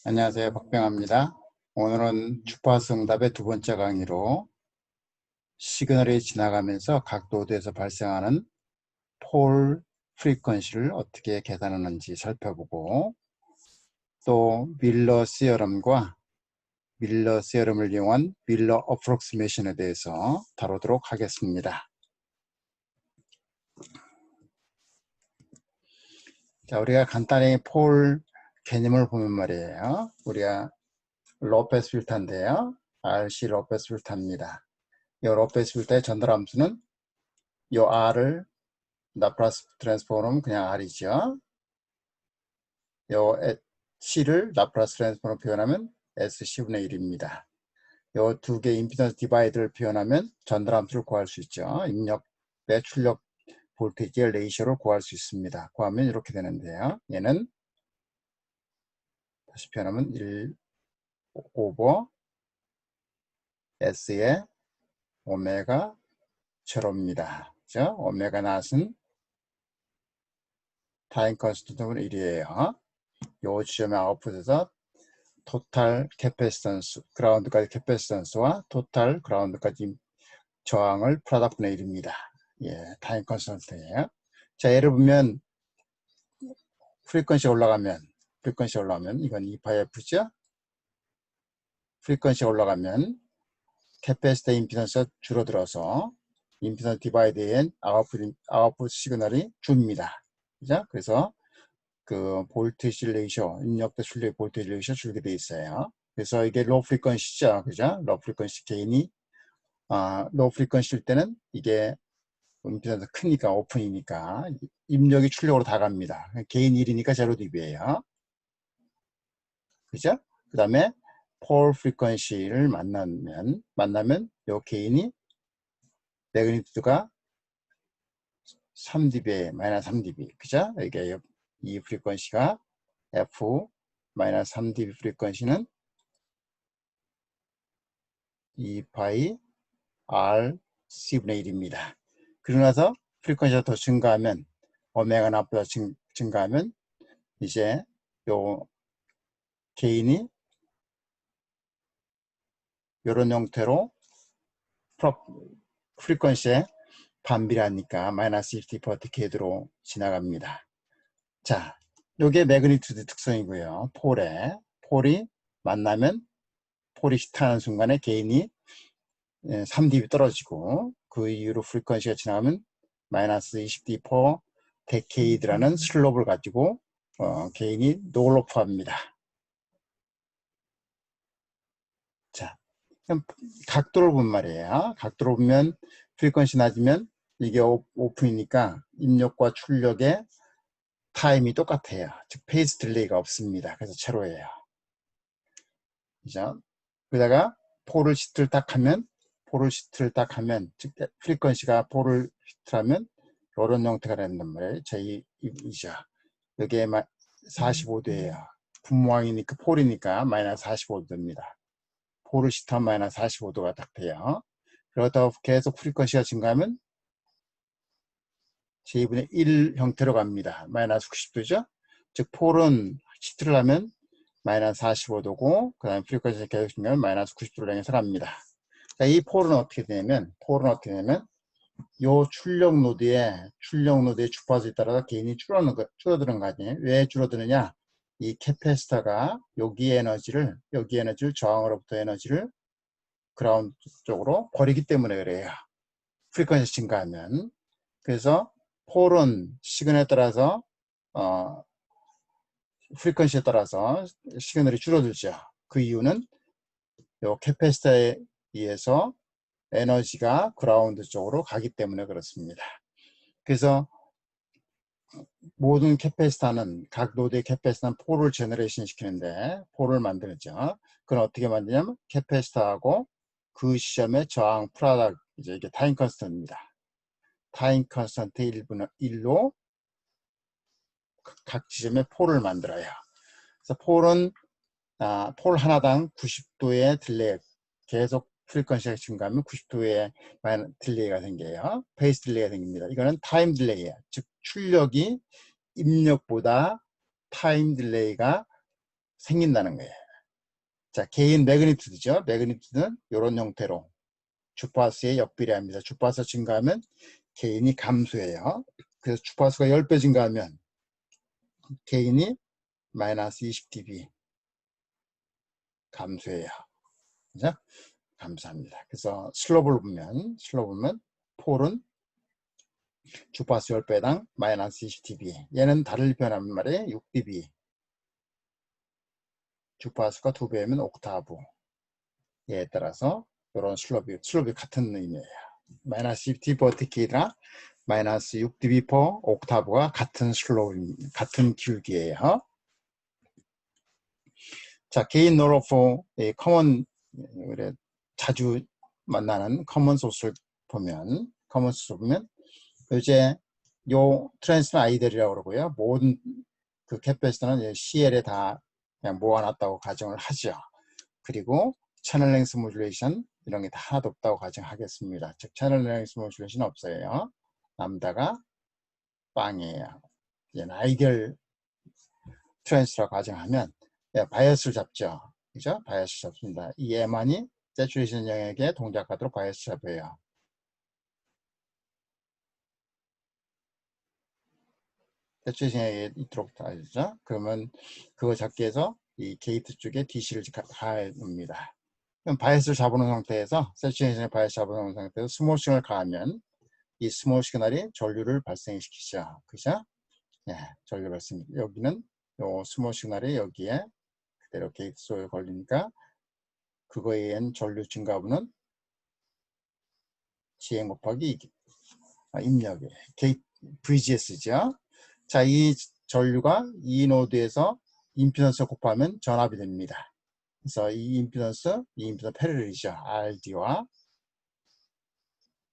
안녕하세요. 박병아입니다. 오늘은 주파수 응답의 두 번째 강의로 시그널이 지나가면서 각 노드에서 발생하는 폴 프리퀀시를 어떻게 계산하는지 살펴보고, 또 밀러 시어럼과 밀러 시어럼을 이용한 밀러 어프록시메이션에 대해서 다루도록 하겠습니다. 자, 우리가 간단히 폴 개념을 보면 말이에요. 우리가 로페스 필터인데요. RC 로페스 필터입니다. 이 로페스 필터의 전달 함수는 이 R을 라플라스 트랜스포머는 그냥 R이죠. 요 C를 라플라스 트랜스포머로 표현하면 SC분의 1입니다. 요 두 개 임피던스 디바이드를 표현하면 전달 함수를 구할 수 있죠. 입력 대 출력 볼테이지의 레이셔를 구할 수 있습니다. 구하면 이렇게 되는데요. 얘는 다시 표현하면 1 오버 S의 오메가 제로입니다. 그죠? 오메가 낫은 타임 컨스턴트는 1이에요. 요 지점의 아웃풋에서 토탈 캐패시턴스, 그라운드까지 캐패시턴스와 토탈 그라운드까지 저항을 프로덕트분의 1입니다. 예, 타임 컨스턴트예요. 자, 예를 보면 프리퀀시 올라가면 이건 2파이F죠. 프리퀀시 올라가면 캐패시터 임피던스가 줄어들어서 임피던스 디바이드엔 아웃풋 시그널이 줍니다. 그죠? 그래서 그 볼테이지 레이쇼, 입력대 출력 볼테이지 레이쇼 줄게 돼 있어요. 그래서 이게 로우 프리퀀시죠. 그죠? 로우 프리퀀시 게인이 로우 프리퀀시일 때는 이게 임피던스 크니까 오픈이니까 입력이 출력으로 다 갑니다. 게인 1이니까 제로 dB예요. 그죠? 그 다음에 폴 프리퀀시를 만나면 요 게인이 매그니튜드가 3dB에 마이너스 3dB. 그죠? 이게 이 프리퀀시가 F 마이너스 3dB 프리퀀시는 2파이 R C분의 1입니다. 그러고 나서 프리퀀시가 더 증가하면 오메가 나보다 증가하면 이제 요 게인이 이런 형태로 프리퀀시에 반비례하니까 마이너스 50% 디케이드로 지나갑니다. 자, 요게 매그니튜드 특성이고요. 폴이 만나면 폴이 히트하는 순간에 게인이 3dB 떨어지고 그 이후로 프리퀀시가 지나가면 마이너스 20dB 데케이드라는 슬롭을 가지고 게인이 노로프합니다. 자, 그럼 각도를 보면 말이에요. 각도를 보면 프리퀀시 낮으면 이게 오픈이니까 입력과 출력의 타임이 똑같아요. 즉 페이스 딜레이가 없습니다. 그래서 제로예요. 그죠? 그러다가 폴을 시트를 딱 하면 즉 프리퀀시가 폴을 시트하면 이런 형태가 된단 말이에요. 제2이죠. 여기에 45도예요. 분모항이니까 폴이니까 마이너스 45도입니다. 폴을 시트하면 마이너스 45도가 딱 돼요. 그러다 계속 프리퀀시가 증가하면 제2분의 1 형태로 갑니다. 마이너스 90도죠. 즉 폴은 시트를 하면 마이너스 45도고 그 다음에 프리퀀시가 계속 증가하면 마이너스 90도를 향해서 갑니다. 자, 이 폴은 어떻게 되냐면 요 출력 노드의 주파수에 따라서 게인이 줄어드는 거 아니에요. 왜 줄어드느냐? 이 캐패시터가 여기 에너지를 저항으로부터 에너지를 그라운드 쪽으로 버리기 때문에 그래요. 프리퀀시 증가하면. 그래서 폴은 시그널에 따라서 프리퀀시에 따라서 시그널이 줄어들죠. 그 이유는 요 캐패시터에 의해서 에너지가 그라운드 쪽으로 가기 때문에 그렇습니다. 그래서 모든 각 노드의 캐패시터는 폴을 제너레이션 시키는데 폴을 만들죠. 그건 어떻게 만드냐면 캐패시터하고 그 시점의 저항 프로덕트, 이게 타임 컨스턴트입니다. 타임 컨스턴트 1로 각 지점에 폴을 만들어요. 그래서 폴 하나당 90도의 딜레이, 계속 프리퀀시가 증가하면 90도의 딜레이가 생겨요. 페이스 딜레이가 생깁니다. 이거는 타임 딜레이예요. 즉 출력이 입력보다 타임 딜레이가 생긴다는 거예요. 자, 개인 매그니튜드죠. 매그니튜드는 이런 형태로 주파수에 역비례합니다. 주파수 증가하면 개인이 감소해요. 그래서 주파수가 10배 증가하면 개인이 마이너스 20dB 감소해요. 그죠? 감소합니다. 그래서 슬로프를 보면 폴은 주파수 10배당 마이너스 20dB. 얘는 달을 표현하면 말이에요. 6dB. 주파수가 2배면 옥타브에 따라서 이런 슬롭이 같은 의미예요. 마이너스 20dB per 데케이드나 마이너스 6dB per 옥타브가 같은 같은 길기예요. 자, 개인 노로포 커먼 자주 만나는 커먼 소스를 보면 이제 요 트랜스미터 아이들이라고 그러고요. 모든 그 캐패시터는 CL에 다 그냥 모아놨다고 가정을 하죠. 그리고 채널 랭스 모듈레이션 이런 게 다 하나도 없다고 가정하겠습니다. 즉 채널 랭스 모듈레이션 없어요. 람다가 빵이에요. 얘는 아이디얼 트랜스라고 가정하면 바이어스를 잡죠. 그죠? 바이어스 잡습니다. 이 M만이 세츄레이션 영역에 동작하도록 바이어스 잡아요. 세츄레이션 영역에 있도록 하죠. 그러면 그거 잡기 위해서 이 게이트 쪽에 DC를 가합니다. 그럼 바이어스를 잡아놓은 상태에서 세츄레이션에 바이어스 잡아놓은 상태에서 스몰 시그널을 가하면 이 스몰 시그널이 전류를 발생시키죠. 그죠? 네, 전류 발생. 여기는 요 스몰 시그널이 여기에 그대로 게이트 속에 걸리니까 그거에 의한 전류 증가분은 GN 곱하기 입력이에요. 게이트 VGS죠. 자, 이 전류가 이 노드에서 임피던스 곱하면 전압이 됩니다. 그래서 이 임피던스 패러렐이죠. RD와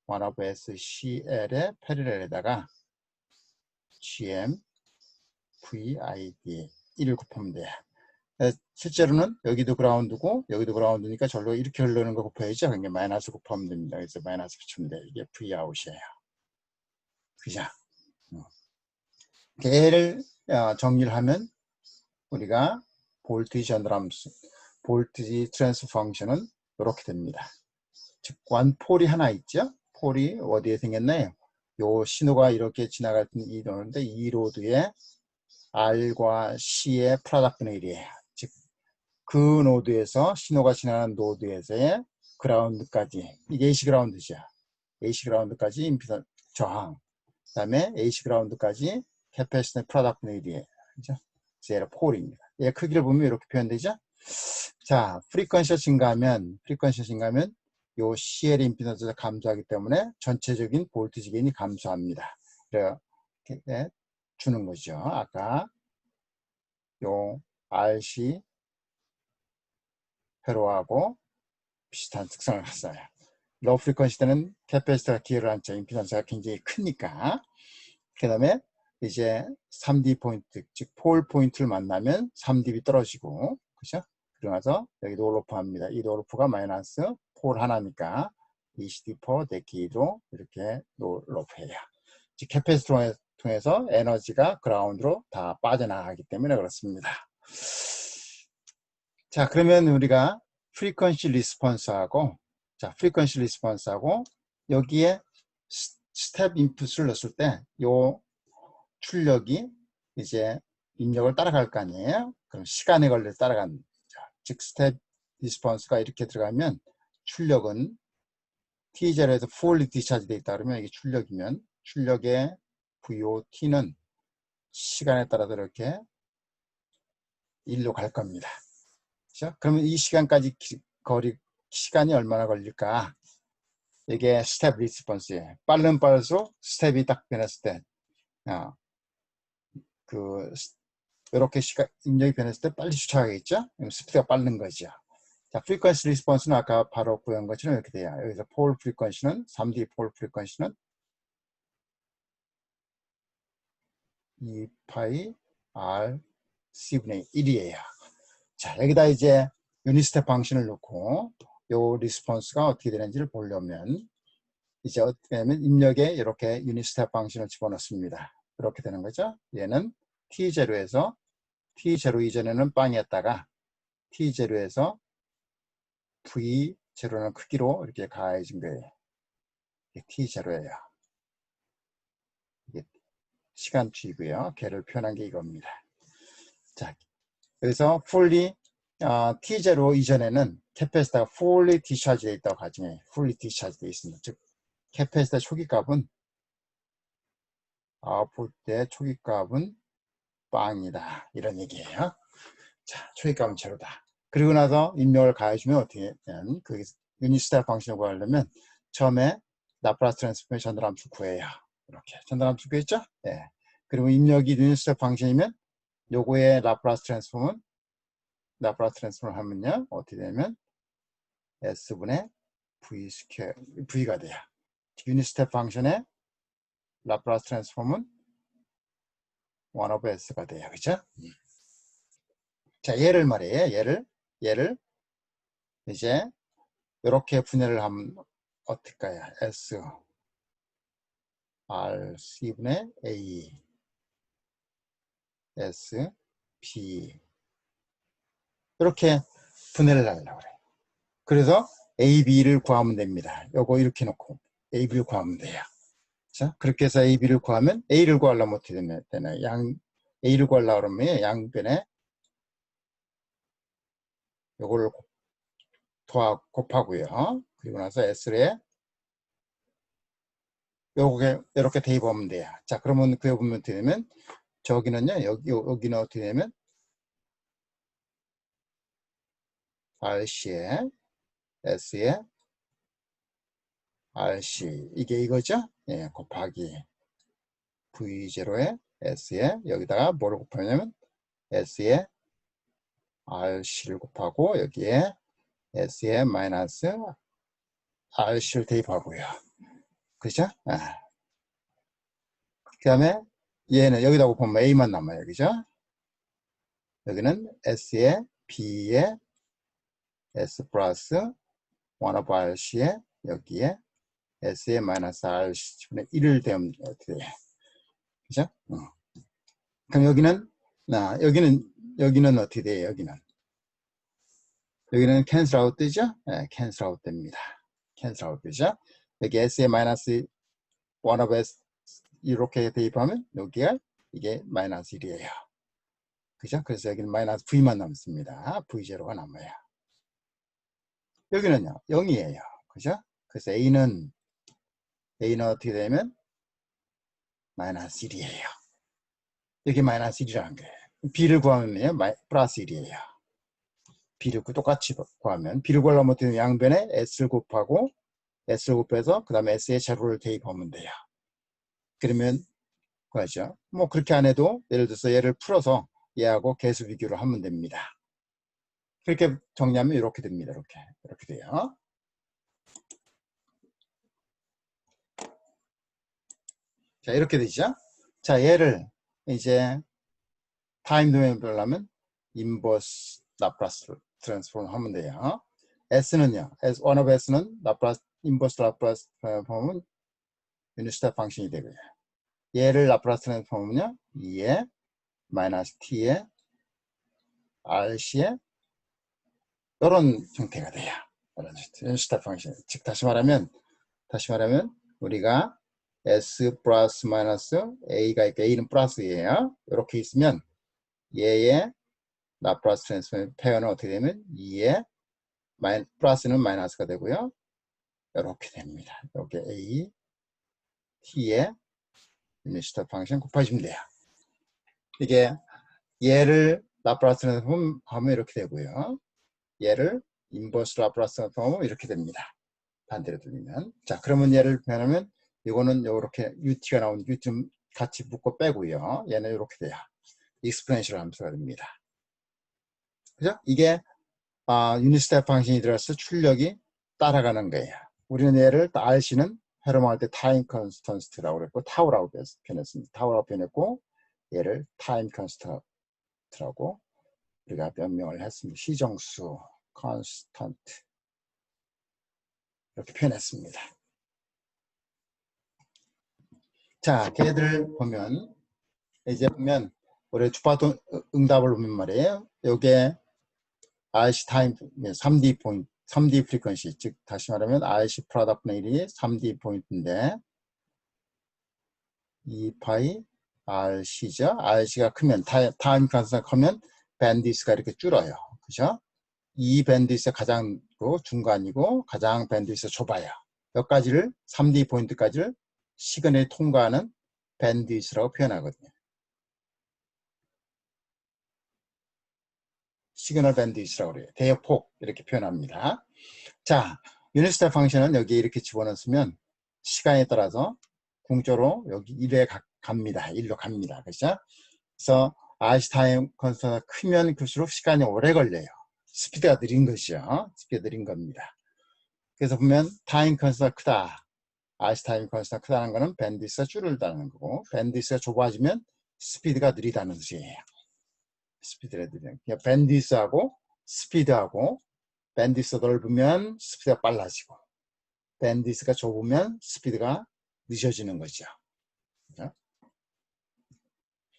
1/SCL의 패러렐에다가 GM VID 1을 곱하면 돼요. 실제로는 여기도 그라운드고 여기도 그라운드니까 전류가 이렇게 흐르는 거 곱해야죠. 그러니까 마이너스 곱하면 됩니다. 그래서 마이너스 붙이면 돼요. 이게 Vout이에요. 그죠? 얘를 정리를 하면 우리가 볼티지 언더람스, 볼티지 트랜스 펑션은 이렇게 됩니다. 즉 원폴이 하나 있죠. 폴이 어디에 생겼나요? 요 신호가 이렇게 지나갈 이 노드인데 이 노드에 R과 C의 프로덕트 일이에요. 즉 그 노드에서 신호가 지나가는 노드에서의 그라운드까지 이게 AC 그라운드죠. AC 그라운드까지 임피던스 저항. 그 다음에 AC 그라운드까지 캐패시터 프로덕트 일이에요. 그죠? 그래서 폴입니다. 얘 크기를 보면 이렇게 표현되죠. 자, 프리퀀시가 증가하면 요 CL 임피던스가 감소하기 때문에 전체적인 볼티지 게인이 감소합니다. 이렇게 주는 거죠. 아까 요 RC 회로하고 비슷한 특성을 갖어요. 로우 프리퀀시 때는 캐패시터가 기여를 하죠. 임피던스가 굉장히 크니까. 그 다음에 이제 3D 포인트, 즉 폴 포인트를 만나면 3dB 떨어지고, 그죠? 그러면서 여기 노로프 합니다. 이 노로프가 마이너스 폴 하나니까 20D per 데케이드로 이렇게 노로프해요. 즉 캐패시터 통해서 에너지가 그라운드로 다 빠져나가기 때문에 그렇습니다. 자, 그러면 우리가 프리퀀시 리스폰스하고 여기에 스텝 인풋을 넣었을 때 요 출력이 이제 입력을 따라갈 거 아니에요. 그럼 시간에 걸려서 따라갑니다. 즉 스텝 리스폰스가 이렇게 들어가면 출력은 T0에서 fully discharge 되어 있다 그러면 이게 출력이면 출력의 VOT는 시간에 따라서 이렇게 1로 갈 겁니다. 그렇죠? 그러면 이 시간까지 시간이 얼마나 걸릴까? 이게 스텝 리스폰스예요. 빠르면 빠를수록 스텝이 딱 변했을 때 이렇게 입력이 변했을 때 빨리 추적하겠죠? 스피드가 빠른 거죠. 자, 프리퀀시 리스폰스는 아까 바로 구한 것처럼 이렇게 돼요. 여기서 폴 프리퀀시는 3D 폴 프리퀀시는 2파이 R C분의 1이에요. 자, 여기다 이제 유닛 스텝 방식을 넣고 요 리스폰스가 어떻게 되는지를 보려면 이제 어떻게 하면 입력에 이렇게 유닛 스텝 방식을 집어넣습니다. 이렇게 되는 거죠. 얘는 T0에서 t0 이전에는 빵이었다가 t0에서 v0는 크기로 이렇게 가해진 거예요. 이게 t0예요. 이게 시간추이고요. 걔를 표현한 게 이겁니다. 자, 그래서 fully t0 이전에는 캐패시터가 fully discharge 되어 있다고 가정해요. fully discharge 되어 있습니다. 즉 캐패시터 초기값은 아웃풋 때 초기값은 빵이다. 이런 얘기예요. 자, 초기값은 제로다. 그리고 나서 입력을 가해주면 어떻게 되냐면 그 유닛 스텝 방식을 구하려면 처음에 라플라스 트랜스폼의 전달함수 구해요. 이렇게 전달함수 구했죠? 네. 그리고 입력이 유닛 스텝 방식이면 요거의 라플라스 트랜스폼을 하면요 어떻게 되냐면 S분의 V 스퀘어 V가 돼요. 유닛 스텝 펑션의 라플라스 트랜스폼은 1 over S가 돼요. 그죠? 자, 얘를 말이에요. 얘를 이제 이렇게 분해를 하면 어떨까요? S R C분의 A S B 이렇게 분해를 하려고 그래요. 그래서 A, B를 구하면 됩니다. 요거 이렇게 놓고 A, B를 구하면 돼요. 자, 그렇게 해서 A, B를 구하면 A를 구하려면 어떻게 되나요? A를 구하려고 그러면 양변에 요거를 곱하고요. 그리고 나서 S에 요게 이렇게 대입하면 돼요. 자, 그러면 그에 보면 어떻게 되면 저기는요. 여기는 어떻게 되면 RC에 S에 RC 이게 이거죠? 예, 곱하기 V0에 S에 여기다가 뭐를 곱하냐면 S에 RC를 곱하고 여기에 S에 마이너스 RC를 대입하고요. 그죠? 아. 그 다음에 얘는 여기다 곱하면 A만 남아요. 그죠? 여기는 S에 B에 S 플러스 1 over RC에 여기에 S에 마이너스 RC분의 1을 대면 어떻게 돼요? 그죠? 그럼 여기는 어떻게 돼요? 여기는 캔슬 아웃 되죠? 네, 캔슬 아웃 됩니다. 캔슬 아웃 되죠? 여기 S에 마이너스 1 over S 이렇게 대입하면 여기가 이게 마이너스 1이에요. 그죠? 그래서 여기는 마이너스 V만 남습니다. V0가 남아요. 여기는요, 0이에요. 그죠? 그래서 A는 어떻게 되면 마이너스 1이에요. 여기 마이너스 1이라는 거예요. B를 구하면 플러스 1이에요. B를 똑같이 구하면 B를 구하려면 어떻게 되면 양변에 S를 곱해서 그 다음에 S에 제로를 대입하면 돼요. 그러면 그거죠. 뭐 그렇게 안 해도 예를 들어서 얘를 풀어서 얘하고 계수 비교를 하면 됩니다. 그렇게 정리하면 이렇게 됩니다. 이렇게 돼요. 자, 이렇게 되죠. 자, 얘를 이제 타임 도메인으로 하면 인버스 라플라스 트랜스폼 하면 돼요. S는요. one of S는 인버스 라플라스 트랜스폼은 유닛 스텝 방식이 되고요. 얘를 라플라스 트랜스폼은요. 2에 마이너스 T에 RC에 이런 형태가 돼요. 유닛 스텝 방식. 즉 다시 말하면 우리가 S 플러스 마이너스 A가 있고 A는 플러스예요. 이렇게 있으면 얘의 라플라스 트랜스폼 페어는 어떻게 되면 2에 플러스는 마이너스가 되고요. 이렇게 됩니다. 이렇게 A, T에 유닛 스텝 펑션 곱하시면 돼요. 이게 얘를 라플라스 트랜스폼 하면 이렇게 되고요. 얘를 인버스 라플라스 트랜스폼 하면 이렇게 됩니다. 반대로 들리면. 자, 그러면 얘를 표현하면 이거는 이렇게 UT가 나오는 UT 좀 같이 묶고 빼고요. 얘는 이렇게 돼요. 익스포넨셜 함수가 됩니다. 그죠? 이게 유닛 스텝 방식이 들어서 출력이 따라가는 거예요. 우리는 얘를 RC는 회로망할 때 타임 컨스턴트라고 그랬고 타우라고 표현했습니다. 타우라고 표현했고 얘를 타임 컨스턴트라고 우리가 변명을 했습니다. 시정수 컨스턴트 이렇게 표현했습니다. 자, 걔들 보면 이제 보면 우리 주파수 응답을 보면 말이에요. 요게 RC 타임 3D 포인트, 3D 프리퀀시, 즉 다시 말하면 RC 프라다 분의 1이 3D 포인트인데 2파이 RC죠. RC가 크면 타임 컨스턴트가 크면 밴드위스가 이렇게 줄어요. 그죠? 이 밴드위스가 가장 중간이고 가장 밴드위스가 좁아요. 여기까지를 3D 포인트까지를 시그널이 통과하는 밴드위스라고 표현하거든요. 시그널 밴드위스라고 그래요. 대역폭 이렇게 표현합니다. 자, 유닛 스텝 펑션은 여기 이렇게 집어넣으면 시간에 따라서 궁조로 여기 1에 갑니다. 1로 갑니다. 그렇죠? 그래서 RC 타임 컨스턴트가 크면 클수록 시간이 오래 걸려요. 스피드가 느린 것이죠. 스피드가 느린 겁니다. 그래서 보면 타임 컨스턴트가 크다. RC 타임 컨스턴트가 크다는 것은 밴드위스가 줄어들다는 거고, 밴드위스가 좁아지면 스피드가 느리다는 뜻이에요. 스피드가 느리다. 그러니까 밴드위스하고 스피드하고, 밴드위스가 넓으면 스피드가 빨라지고, 밴드위스가 좁으면 스피드가 늦어지는 거죠. 그렇죠?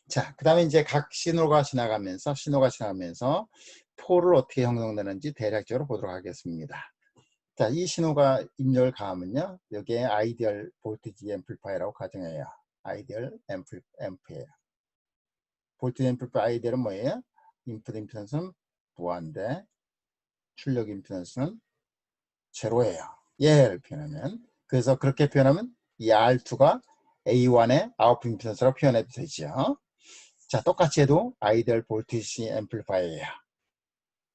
자, 그 다음에 이제 각 신호가 지나가면서 포를 어떻게 형성되는지 대략적으로 보도록 하겠습니다. 자, 이 신호가 입력을 가하면요, 여기에 아이디얼 볼티지 앰플리파이어라고 가정해요. 아이디얼 앰프예요. 볼티지 앰플리파이어 아이디얼은 뭐예요? 인풋 임피던스는 무한대, 출력 임피던스는 제로예요. 얘를 표현하면. 그래서 그렇게 표현하면 이 R2가 A1의 아웃풋 임피던스라고 표현해도 되죠. 자, 똑같이 해도 아이디얼 볼티지 앰플리파이어예요.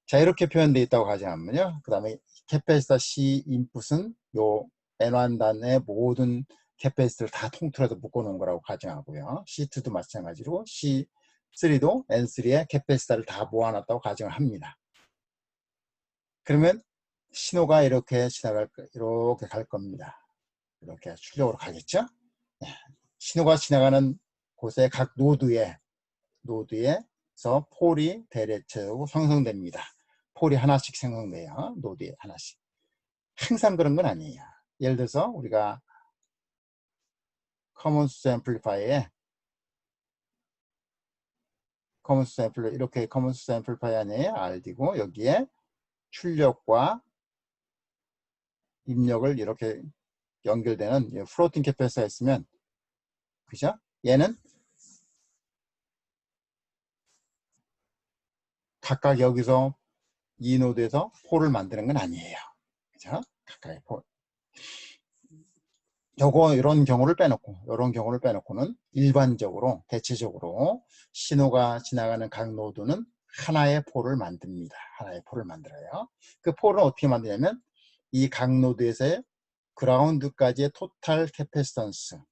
자, 이렇게 표현되어 있다고 가정하면요. 그 다음에 캐패시터 C 인풋은 요 N1단의 모든 캐패시터를 다 통틀어서 묶어놓은 거라고 가정하고요. C2도 마찬가지로 C3도 N3의 캐패시터를 다 모아놨다고 가정을 합니다. 그러면 신호가 이렇게 이렇게 갈 겁니다. 이렇게 출력으로 가겠죠? 네. 신호가 지나가는 곳에 각 노드에서 폴이 대체적으로 형성됩니다. 폴이 하나씩 생성돼요. 노드에 하나씩. 항상 그런 건 아니에요. 예를 들어서 우리가 커먼 소스 앰플리파이어에 이렇게 커먼 소스 앰플리파이어 안에 RD고 여기에 출력과 입력을 이렇게 연결되는 플로팅 캐패시터가 있으면, 그죠? 얘는 각각 여기서 이 노드에서 폴을 만드는 건 아니에요. 그죠? 각각의 폴. 이런 경우를 빼놓고는 일반적으로 대체적으로 신호가 지나가는 각 노드는 하나의 폴을 만듭니다. 하나의 폴을 만들어요. 그 폴은 어떻게 만드냐면 이 각 노드에서의 그라운드까지의 토탈 캐패시턴스, 그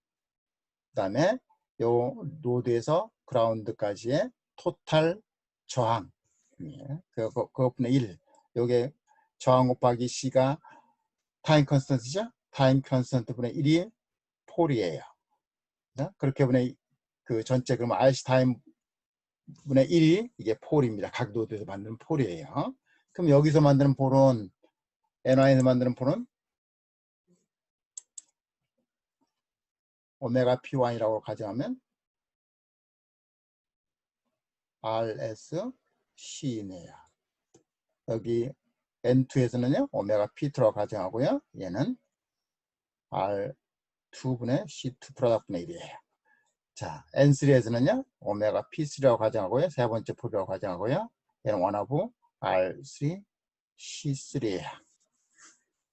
다음에 요 노드에서 그라운드까지의 토탈 저항, 그것분의 1, 요게 저항 곱하기 C가 타임 컨스턴트죠. 타임 컨스턴트 분의 1이 폴이에요. 그렇게 분의 그 전체 그러면 RC 타임 분의 1이 이게 폴입니다. 각 노드에서 만드는 폴이에요. 그럼 여기서 만드는 폴은 NY에서 만드는 폴은 오메가 P1이라고 가정하면 RSC네요. 여기 N2에서는요 오메가 P2라고 가정하고요. 얘는 R2분의 C2 프로덕트분의 1이에요. 자, N3에서는요 오메가 P3라고 가정하고요. 세 번째 폴이라고 가정하고요. 얘는 원하고 R3 C3예요.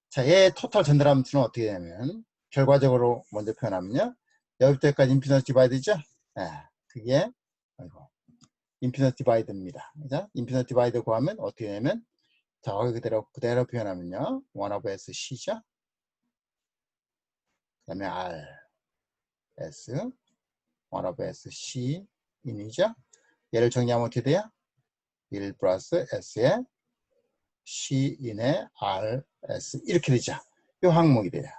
자, 얘 토탈 전달하는 수는 어떻게 되냐면 결과적으로 먼저 표현하면요. 여기까지 임피던스 디바이드죠? 네, 그게 임피던스 디바이드입니다. 그죠? 임피던스 디바이드 구하면 어떻게 되냐면 저기 그대로 표현하면요. 1 S C죠? 그 다음에 R S 1 S C 인이죠? 얘를 정리하면 어떻게 돼요? 1 플러스 S에 C 인의 R S 이렇게 되죠. 이 항목이 돼요.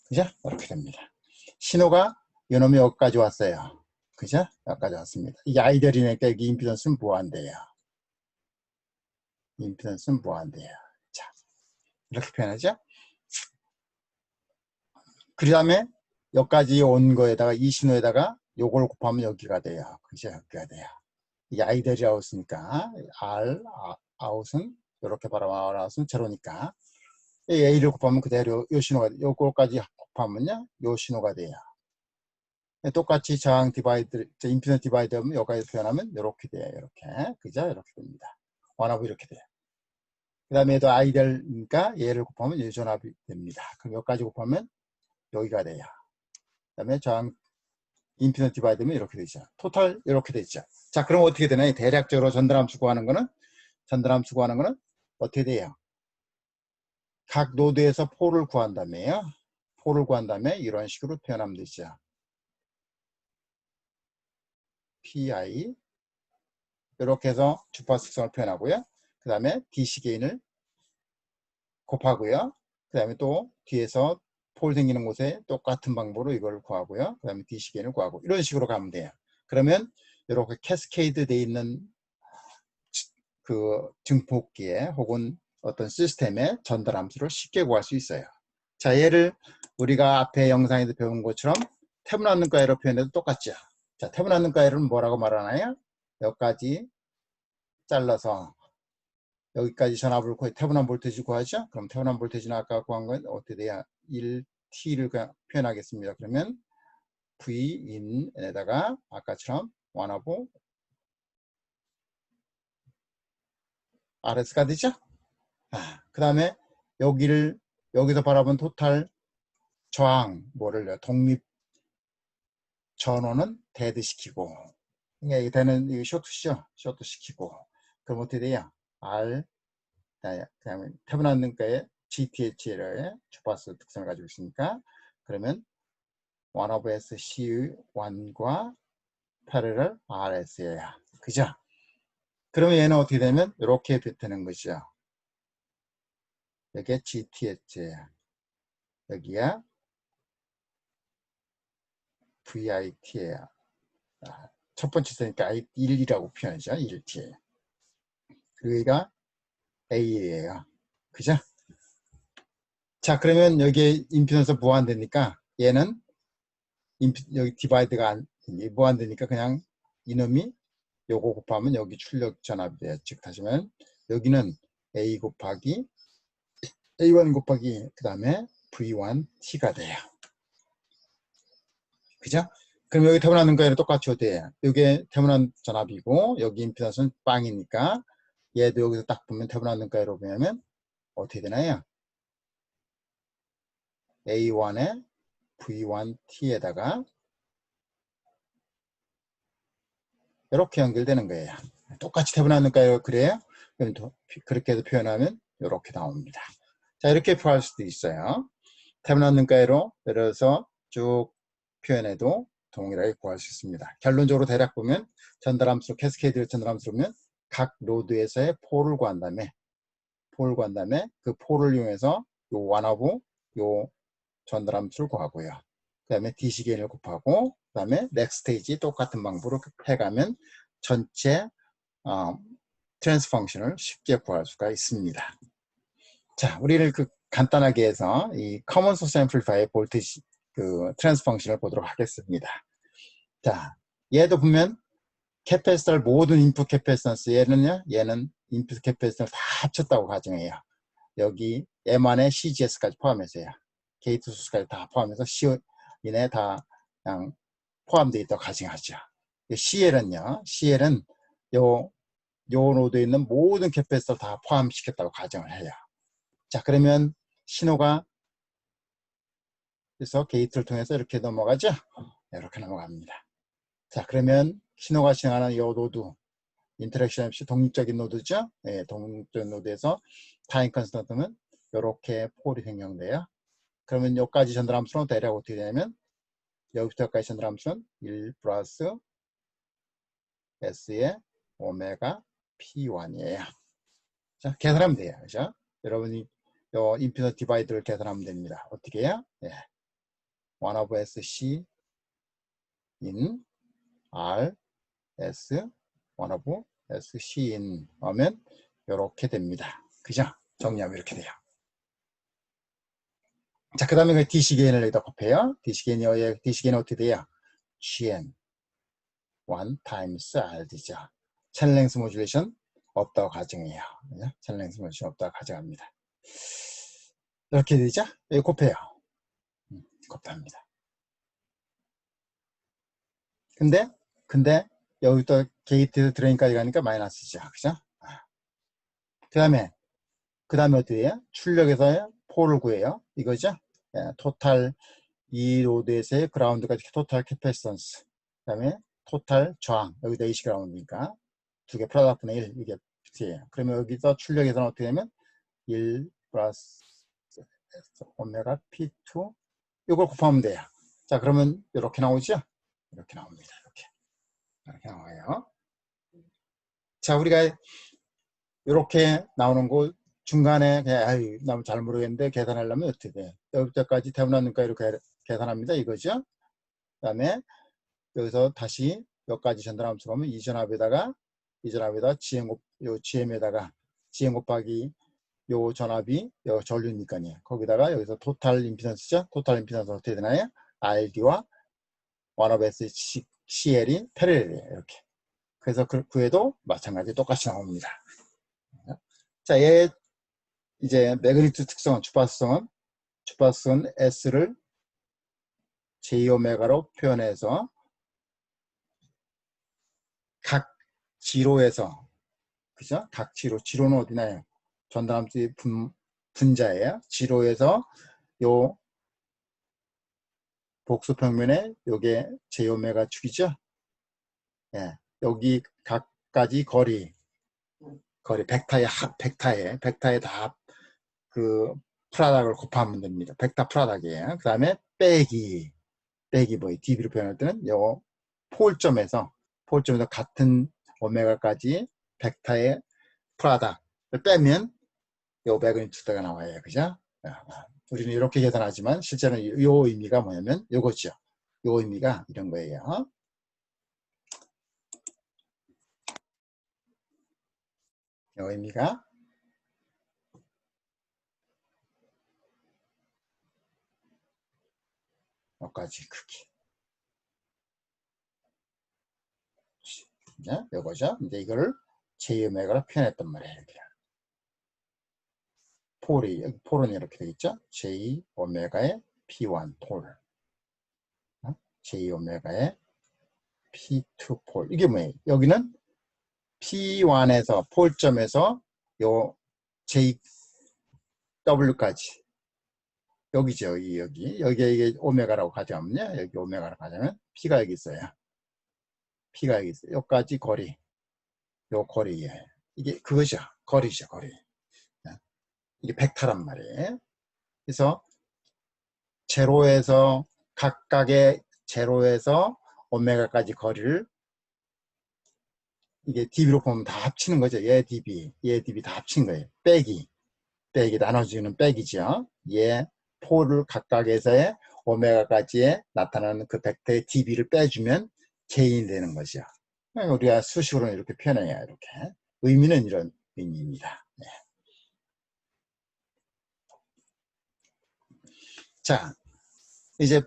그죠? 이렇게 됩니다. 신호가 요놈이 여기까지 왔어요. 그죠? 여기까지 왔습니다. 이게 아이디얼이니까 여기 임피던스는 무한대예요. 임피던스는 무한대예요. 자, 이렇게 표현하죠? 그 다음에 여기까지 온 거에다가 이 신호에다가 요걸 곱하면 여기가 돼요. 그죠? 여기가 돼요. 이게 아이들이 아웃이니까 R 아웃은 이렇게 바라보면 제로니까 A를 곱하면 그대로 요 신호가 요거까지 곱하면요 요 신호가 돼요. 똑같이 저항 디바이드, 임피던스 디바이드 하면 여기까지 표현하면 이렇게 돼요. 이렇게 그죠? 이렇게 됩니다. 원하고 이렇게 돼요. 그 다음에 얘도 아이들이니까 얘를 곱하면 이 전압이 됩니다. 그럼 여기까지 곱하면 여기가 돼요. 그 다음에 저항 임피던스 디바이드면 이렇게 되죠. 토탈 이렇게 되죠. 자, 그럼 어떻게 되나요? 대략적으로 전달함수 구하는 거는 어떻게 돼요? 각 노드에서 폴을 구한 다음에요. 폴을 구한 다음에 이런 식으로 표현하면 되죠. PI 이렇게 해서 주파수 특성을 표현하고요. 그 다음에 DC 게인을 곱하고요. 그 다음에 또 뒤에서 폴 생기는 곳에 똑같은 방법으로 이걸 구하고요. 그 다음에 DC 게인을 구하고 이런 식으로 가면 돼요. 그러면 이렇게 캐스케이드 돼 있는 그 증폭기에 혹은 어떤 시스템의 전달 함수를 쉽게 구할 수 있어요. 자, 얘를 우리가 앞에 영상에서 배운 것처럼 태분압 가해로 표현해도 똑같죠. 자, 태분압 가해를 뭐라고 말하나요? 여기까지 잘라서 여기까지 전압을 태분압 볼테지 구하죠. 그럼 태분압 볼테지는 아까 구한 건 어떻게 돼야 1T를 표현하겠습니다. 그러면 V인에다가 아까처럼 1하고 RS가 되죠. 그 다음에 여기서 바라본 토탈 저항 뭐를 독립 전원은 데드 시키고 이게 되는 이 쇼트시죠. 쇼트 시키고 그럼 어떻게 돼요? R 그다음에 태분압 능가의 GTH의 주파수 특성을 가지고 있으니까 그러면 1 over SC1과 parallel RS예요. 그죠? 그러면 얘는 어떻게 되면 이렇게 되는 거죠. 여기에 GTH예요. 여기가 VIT예요. 첫 번째 쓰니까 1이라고 표현하죠. 1T예요. 그리고 여기가 A예요. 그죠? 자, 그러면 여기에 임피던스 무한대니까 얘는 여기 디바이드가 무한대니까 그냥 이놈이 요거 곱하면 여기 출력 전압이 돼요. 즉 다시 말하면 여기는 A 곱하기 A1 곱하기 그 다음에 V1T가 돼요. 그죠? 그럼 여기 태분압 능가에는 똑같이 돼요. 여기 태분압 전압이고 여기 임피던스는 빵이니까 얘도 여기서 딱 보면 태분압 능가로 보면 어떻게 되나요? A1에 V1T에다가 이렇게 연결되는 거예요. 똑같이 태분압 능가요. 그래요? 그럼 그렇게 해서 표현하면 이렇게 나옵니다. 자, 이렇게 표현할 수도 있어요. 태분압 능가로 예를 들어서 쭉 표현해도 동일하게 구할 수 있습니다. 결론적으로 대략 보면 전달함수, 캐스케이드 전달함수 보면 각 노드에서의 폴을 구한 다음에 그 폴을 이용해서 요 완화부 요 전달함수를 구하고요. 그 다음에 DC 게인을 곱하고 그 다음에 넥스트 스테이지 똑같은 방법으로 해가면 전체 트랜스 펑션을 쉽게 구할 수가 있습니다. 자, 우리를 간단하게 해서 이 커먼 소스 앰플리파이의 볼티지 트랜스 펑션을 보도록 하겠습니다. 자, 얘도 보면 캐패시터를 모든 인풋 캐패시턴스 얘는 인풋 캐패시터를 다 합쳤다고 가정해요. 여기 M 안에 CGS까지 포함해서요. 게이트 소스까지 다 포함해서 C 이내 다 그냥 포함되어 있다고 가정하죠. CL은 요 노드에 있는 모든 캐패시터를 다 포함시켰다고 가정을 해요. 자, 그러면 신호가 그래서 게이트를 통해서 이렇게 넘어가죠. 이렇게 넘어갑니다. 자, 그러면 신호가 진행하는 이 노드 인터랙션 없이 독립적인 노드죠. 네, 독립적인 노드에서 타임 컨스턴트는 이렇게 폴이 생성돼요. 그러면 여기까지 전달함수는 대략 어떻게 되냐면 여기부터 여기까지 전달함수는 1 플러스 S의 오메가 P1이에요. 자, 계산하면 돼요. 그죠? 여러분이 요 임피던스 디바이드를 계산하면 됩니다. 어떻게 해요? 예. 1 over SC in R S 1 over SC in 하면 이렇게 됩니다. 그죠? 정리하면 이렇게 돼요. 자, 그 다음에 DC 게인을 여기다 곱해요. DC 게인이 어떻게 돼요? GN P1 times RD죠. 채널 랭스 모듈레이션 없다고 가정해요. 채널 랭스 모듈레이션 없다고 가정합니다. 이렇게 되죠? 여기 곱해요. 곱합니다. 근데 여기부터 게이트 드레인까지 가니까 마이너스죠. 그죠? 그 다음에 어떻게 해요? 출력에서 폴을 구해요. 이거죠? 토탈 이 로드에서의 그라운드까지 토탈 캐패시턴스. 그 다음에 토탈 저항. 여기다 AC 그라운드니까 두 개 프로덕트는 1 이게 T예요. 그러면 여기서 출력에서는 어떻게 되면 1 플러스 오메가 P2 이걸 곱하면 돼요. 자, 그러면 이렇게 나오죠? 이렇게 나옵니다. 이렇게 나와요. 자, 우리가 이렇게 나오는 거 중간에 그냥 아유, 나 잘 모르겠는데 계산하려면 어떻게 돼? 여기까지 태어났는가 이렇게 계산합니다. 이거죠? 그 다음에 여기서 다시 몇 가지 전달함수 가면 이전압에다가 요 GM에다가 GM 곱하기 요 전압이 요 전류니까요. 거기다가 여기서 토탈 임피던스죠. 토탈 임피던스 어떻게 되나요? RD와 1/S CL이 패러렐이에요. 이렇게. 그래서 그 구해도 마찬가지 똑같이 나옵니다. 자, 얘 이제 매그니튜드 특성은 주파수성은 S를 J오메가로 표현해서 각 지로에서 그죠? 각 지로는 어디나요? 전달함수의 분자예요. 지로에서 요 복수평면에 요게 J오메가 축이죠. 예, 여기 각가지 거리 벡터에 다 그 프라닥을 곱하면 됩니다. 벡터 프라닥이에요. 그 다음에 빼기 뭐예요? dB로 표현할 때는 요 폴점에서 같은 오메가까지 벡터의 프라닥을 빼면 요 매그니튜드가 나와요. 그죠? 우리는 이렇게 계산하지만 실제는 요 의미가 뭐냐면 요거죠. 요 의미가 이런 거예요. 요 의미가 여기까지 크기. 요거죠. 이제 이거를 J오메가로 표현했단 말이에요. 이렇게. 폴은 이렇게 되겠죠. J오메가의 P1 폴. J오메가의 P2 폴. 이게 뭐예요? 여기는 P1에서 폴점에서 요 JW까지. 여기죠. 여기에 이게 오메가라고 가져오면요. 여기 오메가라고 가져오면 P가 여기 있어요. P가 여기 있어요. 여기까지 거리. 요 거리에. 이게 그거죠. 거리죠. 거리. 이게 벡터란 말이에요. 그래서 각각의 제로에서 오메가까지 거리를 이게 dB로 보면 다 합치는 거죠. 얘 dB 다 합친 거예요. 빼기 나눠주는 빼기죠. 얘 폴을 각각에서의 오메가까지에 나타나는 그 벡터의 dB를 빼주면 개인이 되는 거죠. 우리가 수식으로는 이렇게 표현해야 이렇게. 의미는 이런 의미입니다. 네. 자, 이제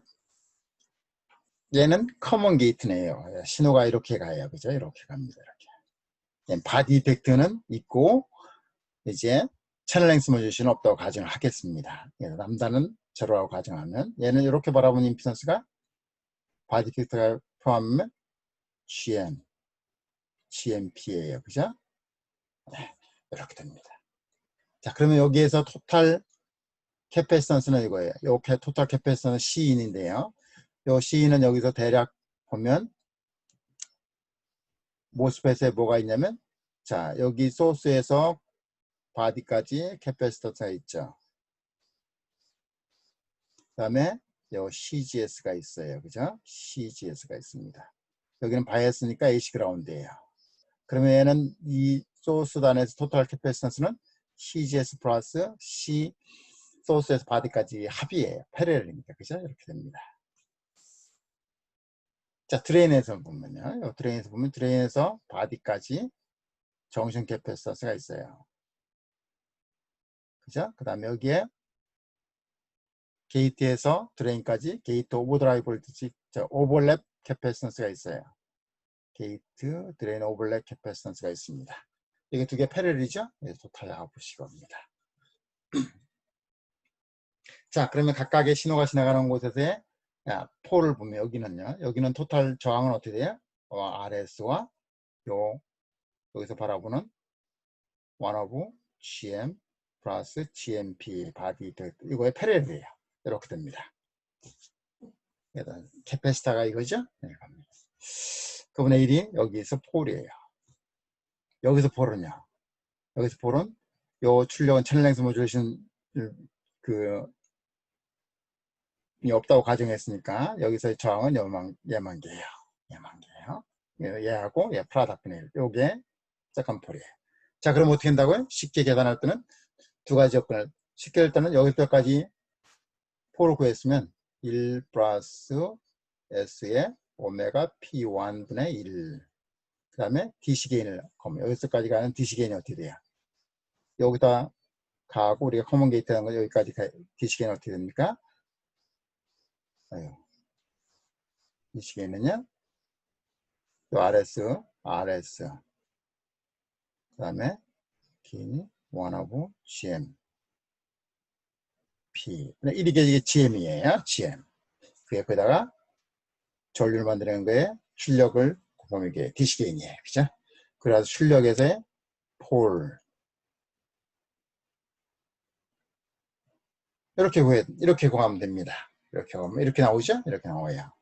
얘는 커먼 게이트네요. 신호가 이렇게 가요. 그죠? 이렇게 갑니다. 이렇게. 바디 이펙트는 있고, 이제 채널 랭스 모듈레이션은 없다고 가정을 하겠습니다. 람다는 제로라고 가정하면, 얘는 이렇게 바라보는 임피던스가 바디 이펙트가 포함하면 GMP예요. 그죠? 네, 이렇게 됩니다. 자, 그러면 여기에서 토탈 캐패시턴스는 이거예요. 이렇게 토탈 캐패시턴은 C인인데요. 요 C는 여기서 대략 보면 모스펫에 뭐가 있냐면, 자, 여기 소스에서 바디까지 캐패시턴스가 있죠. 그 다음에 요 CGS가 있어요. 그죠? CGS가 있습니다. 여기는 바이어스니까 AC 그라운드예요. 그러면 얘는 이 소스 단에서 토탈 캐패시턴스는 CGS 플러스 C 소스에서 바디까지 합이에요. 패러렐이니까. 그죠? 이렇게 됩니다. 자, 드레인에서 보면요. 드레인에서 바디까지 정션 캐패시턴스가 있어요. 그죠? 그 다음에 여기에 게이트에서 드레인까지 게이트 오버드라이브 볼티지 오버랩 캐패시턴스가 있어요. 게이트, 드레인, 오버랩, 캐패시턴스가 있습니다. 이게 두 개 패럴이죠? 네, 토탈하고 보시기 합니다. 자, 그러면 각각의 신호가 지나가는 곳에서의 폴을 보면 여기는요. 여기는 토탈 저항은 어떻게 돼요? RS와 여기서 바라보는 1 오브 GM 플러스 GMP 바디 이거의 패럴이에요. 이렇게 됩니다. 캐패시터가 이거죠? 네, 그분의 1이 여기에서 폴이에요. 여기서 폴은요. 여기서 폴은 요 출력은 채널랭스 모듈레이션 그 없다고 가정했으니까 여기서의 저항은 얘만 개예요. 얘하고 얘 프라닥분의 1. 요게 세컨 폴이에요. 자, 그럼 어떻게 한다고요? 쉽게 계산할 때는 두 가지 접근을 쉽게 할 때는 여기서까지 폴을 구했으면 1 플러스 S의 오메가 P1분의 1. 그 다음에 DC 게인을 여기서까지 가는 DC 게인이 어떻게 돼요? 여기다 가고 우리가 커먼 게이트 하는 거 여기까지 DC 게인이 어떻게 됩니까? DC 게인은요? 요 RS 그 다음에 게인이 1 오브 GM P. 이게 GM이에요. GM. 그 옆에다가 전류를 만드는 거에 출력을 곱하면 이게 DC 게인이에요. 그죠? 그래서 출력에서의 폴. 이렇게 구하면 됩니다. 이렇게 구하면 이렇게 나오죠? 이렇게 나와요.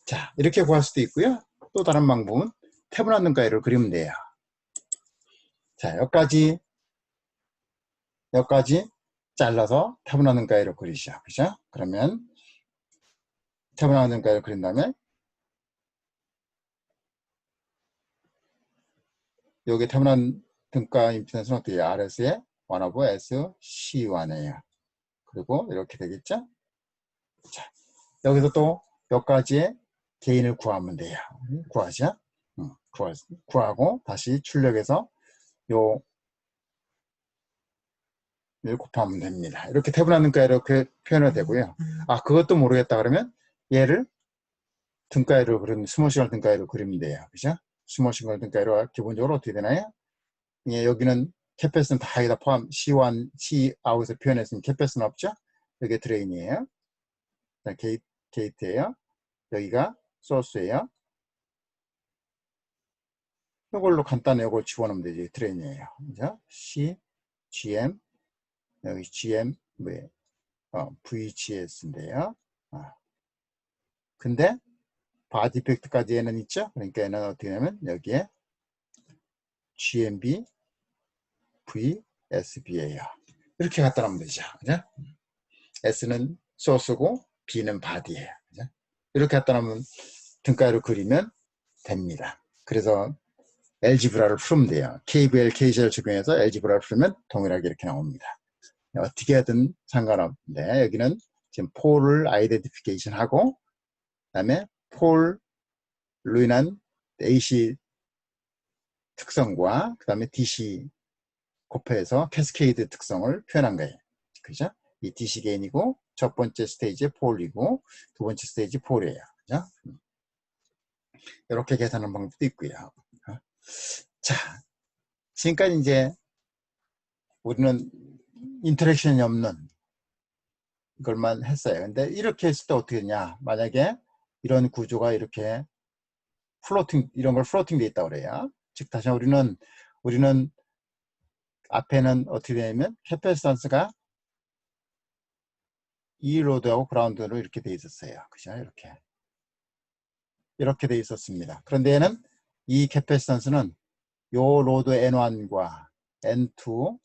자, 이렇게 구할 수도 있고요. 또 다른 방법은 태분한 등가위를 그리면 돼요. 자, 여기까지 잘라서 태분한 등가위를 그리시죠. 그죠? 그러면 태분한 등가위를 그린 다음에 여기 태분한 등가 임피던스는 어떻게 해요? RS의 1 오브 SC1이에요. 그리고 이렇게 되겠죠? 자, 여기서 또 몇 가지의 개인을 구하면 돼요. 구하죠? 구하고 다시 출력해서 요 곱하면 됩니다. 이렇게 태분한 등가에 이렇게 표현을 되고요. 그것도 모르겠다 그러면 얘를 등가위로 그리면 스몰 시그널 등가위로 그리면 돼요. 그죠? 스몰 시그널 등가위로 기본적으로 어떻게 되나요? 예, 여기는 캐패스는 다 여기다 포함 C1, Cout에서 표현했으면 캐패스는 없죠? 여기 드레인이에요. 게이트예요. 여기가 소스예요. 이걸로 간단히 이걸 집어넣으면 되지. 드레인이에요. 그죠? C, GM, 여기 GM, VGS인데요. 근데 바디 이펙트까지 얘는 있죠? 그러니까 얘는 어떻게 되냐면 여기에 GMB, VSB예요. 이렇게 갖다 놓으면 되죠. 그죠? S는 소스고 B는 바디예요. 그죠? 이렇게 갖다 놓으면 등가위로 그리면 됩니다. 그래서 엘지브라를 풀면 돼요. KVL, KCL 적용해서 엘지브라를 풀면 동일하게 이렇게 나옵니다. 어떻게 하든 상관없는데 여기는 지금 폴을 아이덴티피케이션 하고 그 다음에 폴로 인한 AC 특성과 그 다음에 DC 곱해서 캐스케이드 특성을 표현한 거예요. 그죠? 이 DC 게인이고 첫 번째 스테이지 폴이고 두 번째 스테이지 폴이에요. 그죠? 이렇게 계산하는 방법도 있고요. 자, 지금까지 이제 우리는 인터랙션이 없는 걸만 했어요. 근데 이렇게 했을 때 어떻게 되냐? 만약에 이런 구조가 이렇게 이런 걸 플로팅 돼 있다고 그래요. 즉 다시 우리는 앞에는 어떻게 되냐면 캐패시턴스가 이 로드하고 그라운드로 이렇게 돼 있었어요. 그죠? 이렇게 돼 있었습니다. 그런데 얘는 이 캐패시턴스는 요 로드 N1과 N2를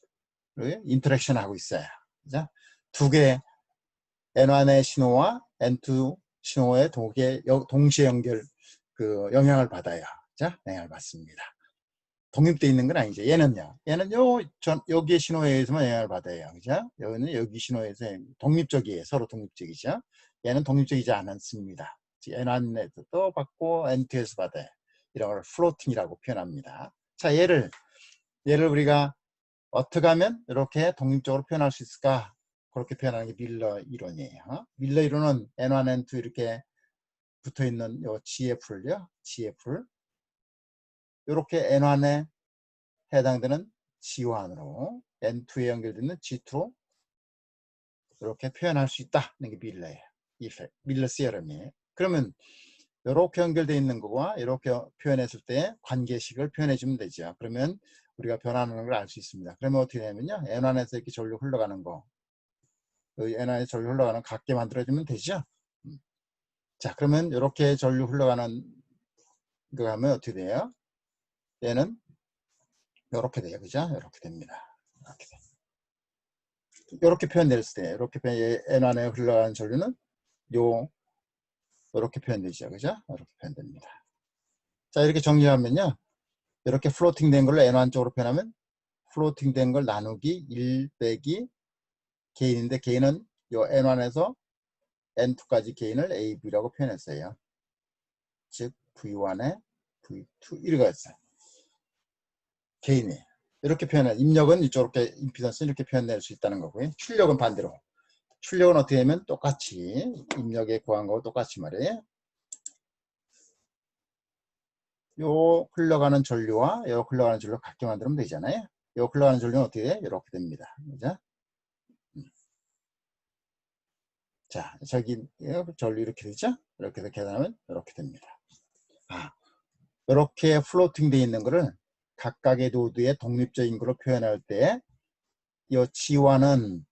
인터랙션 하고 있어요. 그죠? 두 개 N1의 신호와 N2 신호의 동시에 영향을 받아요. 자, 영향을 받습니다. 독립되어 있는 건 아니죠. 얘는요. 얘는 여기의 신호에 의해서만 영향을 받아요. 그죠? 여기는 여기 신호에서 독립적이에요. 서로 독립적이죠. 얘는 독립적이지 않습니다. N1에서도 받고 N2에서 받아요. 이런 걸 플로팅이라고 표현합니다. 자, 얘를 우리가 어떻게 하면 이렇게 독립적으로 표현할 수 있을까? 그렇게 표현하는 게 밀러 이론이에요. 밀러 이론은 N1, N2 이렇게 붙어 있는 요 GF를요. GF를 이렇게 N1에 해당되는 G1으로 N2에 연결되는 G2로 이렇게 표현할 수 있다는 게 밀러예요. 밀러 시어럼이에요. 그러면 이렇게 연결되어 있는 거와 이렇게 표현했을 때 관계식을 표현해 주면 되죠. 그러면 우리가 변하는 걸 알 수 있습니다. 그러면 어떻게 되냐면요. N1에서 이렇게 전류 흘러가는 거, N1에 전류 흘러가는 거 같게 만들어주면 되죠. 자, 그러면 이렇게 전류 흘러가는 거 하면 어떻게 돼요? 얘는 이렇게 돼요. 그죠? 이렇게 됩니다. 이렇게 돼요. 이렇게 표현됐을 때, 이렇게 N1에 흘러가는 전류는 이렇게 표현되죠. 그죠? 이렇게 표현됩니다. 자, 이렇게 정리하면요. 이렇게 플로팅 된 걸로 N1 쪽으로 표현하면 플로팅 된 걸 나누기 1 빼기 게인인데 게인은 요 N1에서 N2까지 게인을 A, B라고 표현했어요. 즉 V1에 V2 이렇게 했어요. 게인이 이렇게 표현해. 입력은 이렇게 임피던스 이렇게 표현될 수 있다는 거고요. 출력은 반대로. 출력은 어떻게 하면 똑같이 입력에 구한 거하고 똑같이 말이에요. 요 흘러가는 전류와 요 흘러가는 전류 같게 만들면 되잖아요. 요 흘러가는 전류는 어떻게 돼? 이렇게 됩니다. 그죠? 자, 저기 전류 이렇게 되죠? 이렇게 해서 계산하면 이렇게 됩니다. 이렇게 플로팅 되어 있는 거를 각각의 노드의 독립적인 거로 표현할 때 이 G1은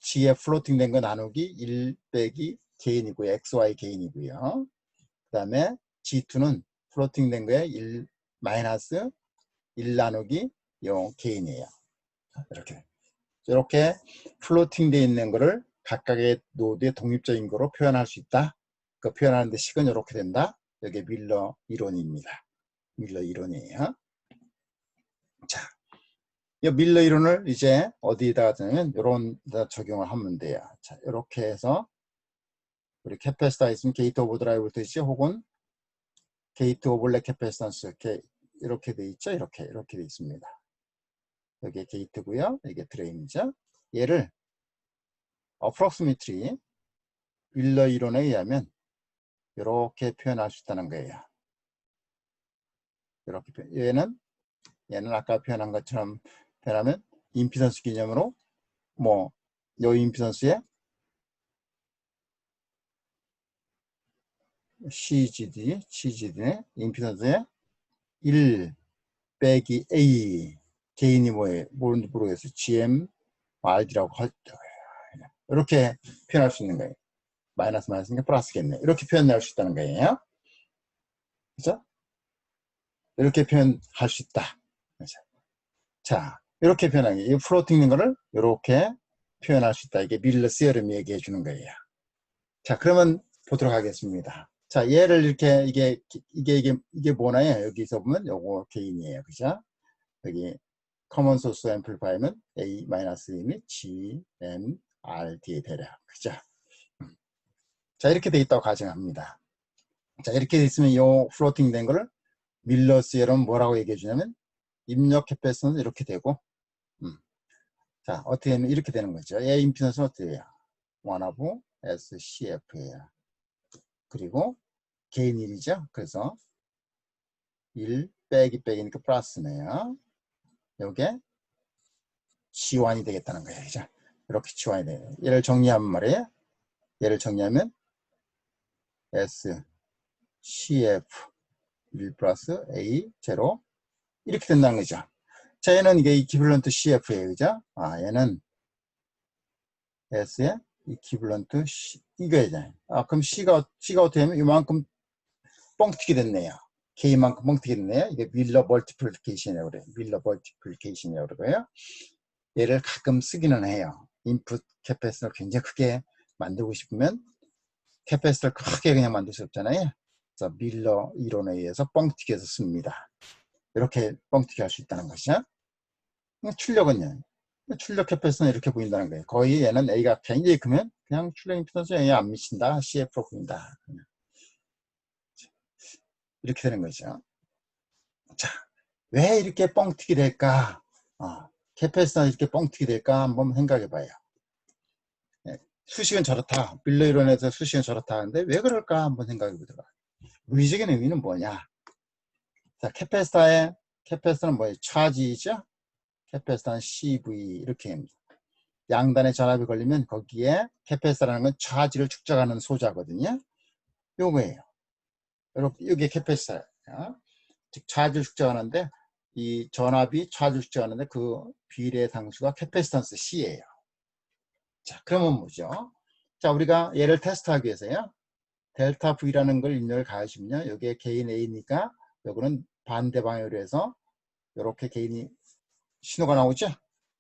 G에 플로팅 된 거 나누기 1 빼기 게인이고요. XY 게인이고요. 그 다음에 G2는 플로팅 된 거에 1 마이너스 1 나누기 0 게인이에요. 이렇게 플로팅 되어 있는 거를 각각의 노드의 독립적인 거로 표현할 수 있다. 그 표현하는 데 식은 이렇게 된다. 이게 밀러 이론입니다. 밀러 이론이에요. 자, 이 밀러 이론을 이제 어디에다가 하냐면 이런 데 적용을 하면 돼요. 자, 이렇게 해서 우리 캐패시터 있으면 게이트 오버 드라이브 되죠. 혹은 게이트 오버랩 캐패시턴스 이렇게 돼 있죠. 이렇게 돼 있습니다. 여기 게이트고요. 이게 드레인이죠. 얘를 approximately 밀러 이론에 의하면 이렇게 표현할 수 있다는 거예요. 이렇게 얘는 아까 표현한 것처럼 표현하면 임피던스 개념으로 요 임피던스에 CGD의 임피던스에 1 빼기 A 개인이 뭔지 모르겠어요. GM RD라고 이렇게 표현할 수 있는 거예요. 마이너스니까 플러스겠네. 이렇게 표현할 수 있다는 거예요. 그죠? 이렇게 표현할 수 있다. 그죠? 자, 이렇게 표현하는 게, 이 플로팅 있는 거를 이렇게 표현할 수 있다. 이게 밀러 시어럼이 얘기해 주는 거예요. 자, 그러면 보도록 하겠습니다. 자, 얘를 이렇게, 이게 뭐나요? 여기서 보면 요거 개인이에요. 그죠? 여기, 커먼 소스 앰플리파이어는 A-E 및 GM, RD의 대략. 그죠? 자, 이렇게 돼 있다고 가정합니다. 자, 이렇게 돼 있으면 요 플로팅 된 거를 밀러 시어럼 뭐라고 얘기해 주냐면, 입력 캐패시턴은 이렇게 되고, 자, 어떻게 하면 이렇게 되는 거죠. A 임피던스는 어떻게 해요? 1하고 SCF예요. 그리고 개인 1이죠. 그래서 1 빼기니까 플러스네요. 요게 G1이 되겠다는 거예요. 그죠? 이렇게 G1이 돼요. 얘를 정리하면 말이에요. 얘를 정리하면 S, CF 1 플러스 A 제로 이렇게 된다는 거죠. 자, 얘는 이게 이퀴블런트 CF예요. 그죠? 얘는 S에 이퀴블런트 C, 이거잖아요. 그럼 C가 어떻게 하면 이만큼 뻥튀기 됐네요. K만큼 뻥튀기 됐네요. 이게 밀러 멀티플리케이션이라고 그래요. 밀러 멀티플리케이션이라고 그러고요. 얘를 가끔 쓰기는 해요. 인풋 캐패시터를 굉장히 크게 만들고 싶으면 캐패시터를 크게 그냥 만들 수 없잖아요. 그래서 밀러 이론에 의해서 뻥튀기해서 씁니다. 이렇게 뻥튀기 할 수 있다는 것이죠. 출력은요. 출력 캐패시터는 이렇게 보인다는 거예요. 거의 얘는 A가 굉장히 크면 그냥 출력 임피던스에 A에 안 미친다. CF로 보인다. 이렇게 되는 거죠. 자, 왜 이렇게 뻥튀기 될까? 캐패시터는 이렇게 뻥튀기 될까? 한번 생각해 봐요. 수식은 저렇다. 밀러 이론에서 수식은 저렇다 하는데 왜 그럴까? 한번 생각해 보도록. 물리적인 의미는 뭐냐? 자, 캐패시터는 뭐예요? 차지죠? 캐패시터는 CV 이렇게 합니다. 양단에 전압이 걸리면 거기에 캐패시터라는 건 차지를 축적하는 소자거든요. 요거예요. 이게 캐패시터예요. 즉 차지를 축적하는데 이 전압이 차지를 축적하는데 그 비례의 당수가 캐패시턴스 C예요. 자, 그러면 뭐죠? 자, 우리가 얘를 테스트하기 위해서요. 델타 V라는 걸 입력을 가하시면요. 여기에 개인 A니까 요거는 반대 방향으로 해서 이렇게 개인이 신호가 나오죠?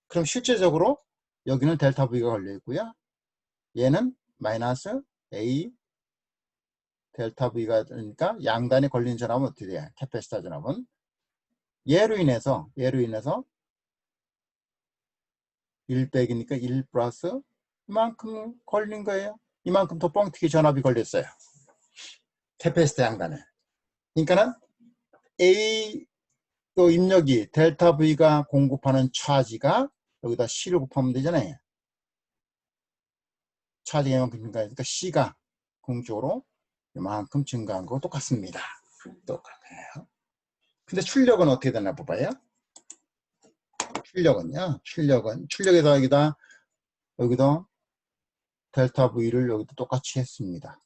그럼 실제적으로 여기는 델타 V가 걸려 있고요. 얘는 마이너스 A 델타 V가 되니까 양단에 걸리는 전압은 어떻게 돼요? 캐패시터 전압은 얘로 인해서 1 빼기니까 1 플러스 이만큼 걸린 거예요. 이만큼 더 뻥튀기 전압이 걸렸어요. 캐패시터 양단에. 그러니까는 A 또 입력이 델타 V가 공급하는 차지가 여기다 C를 곱하면 되잖아요. 차지가 이만큼 증가하니까 C가 궁극적으로 이만큼 증가한 거 똑같습니다. 똑같아요. 근데 출력은 어떻게 되나 봐봐요. 출력에서 여기다 델타 V를 여기도 똑같이 했습니다.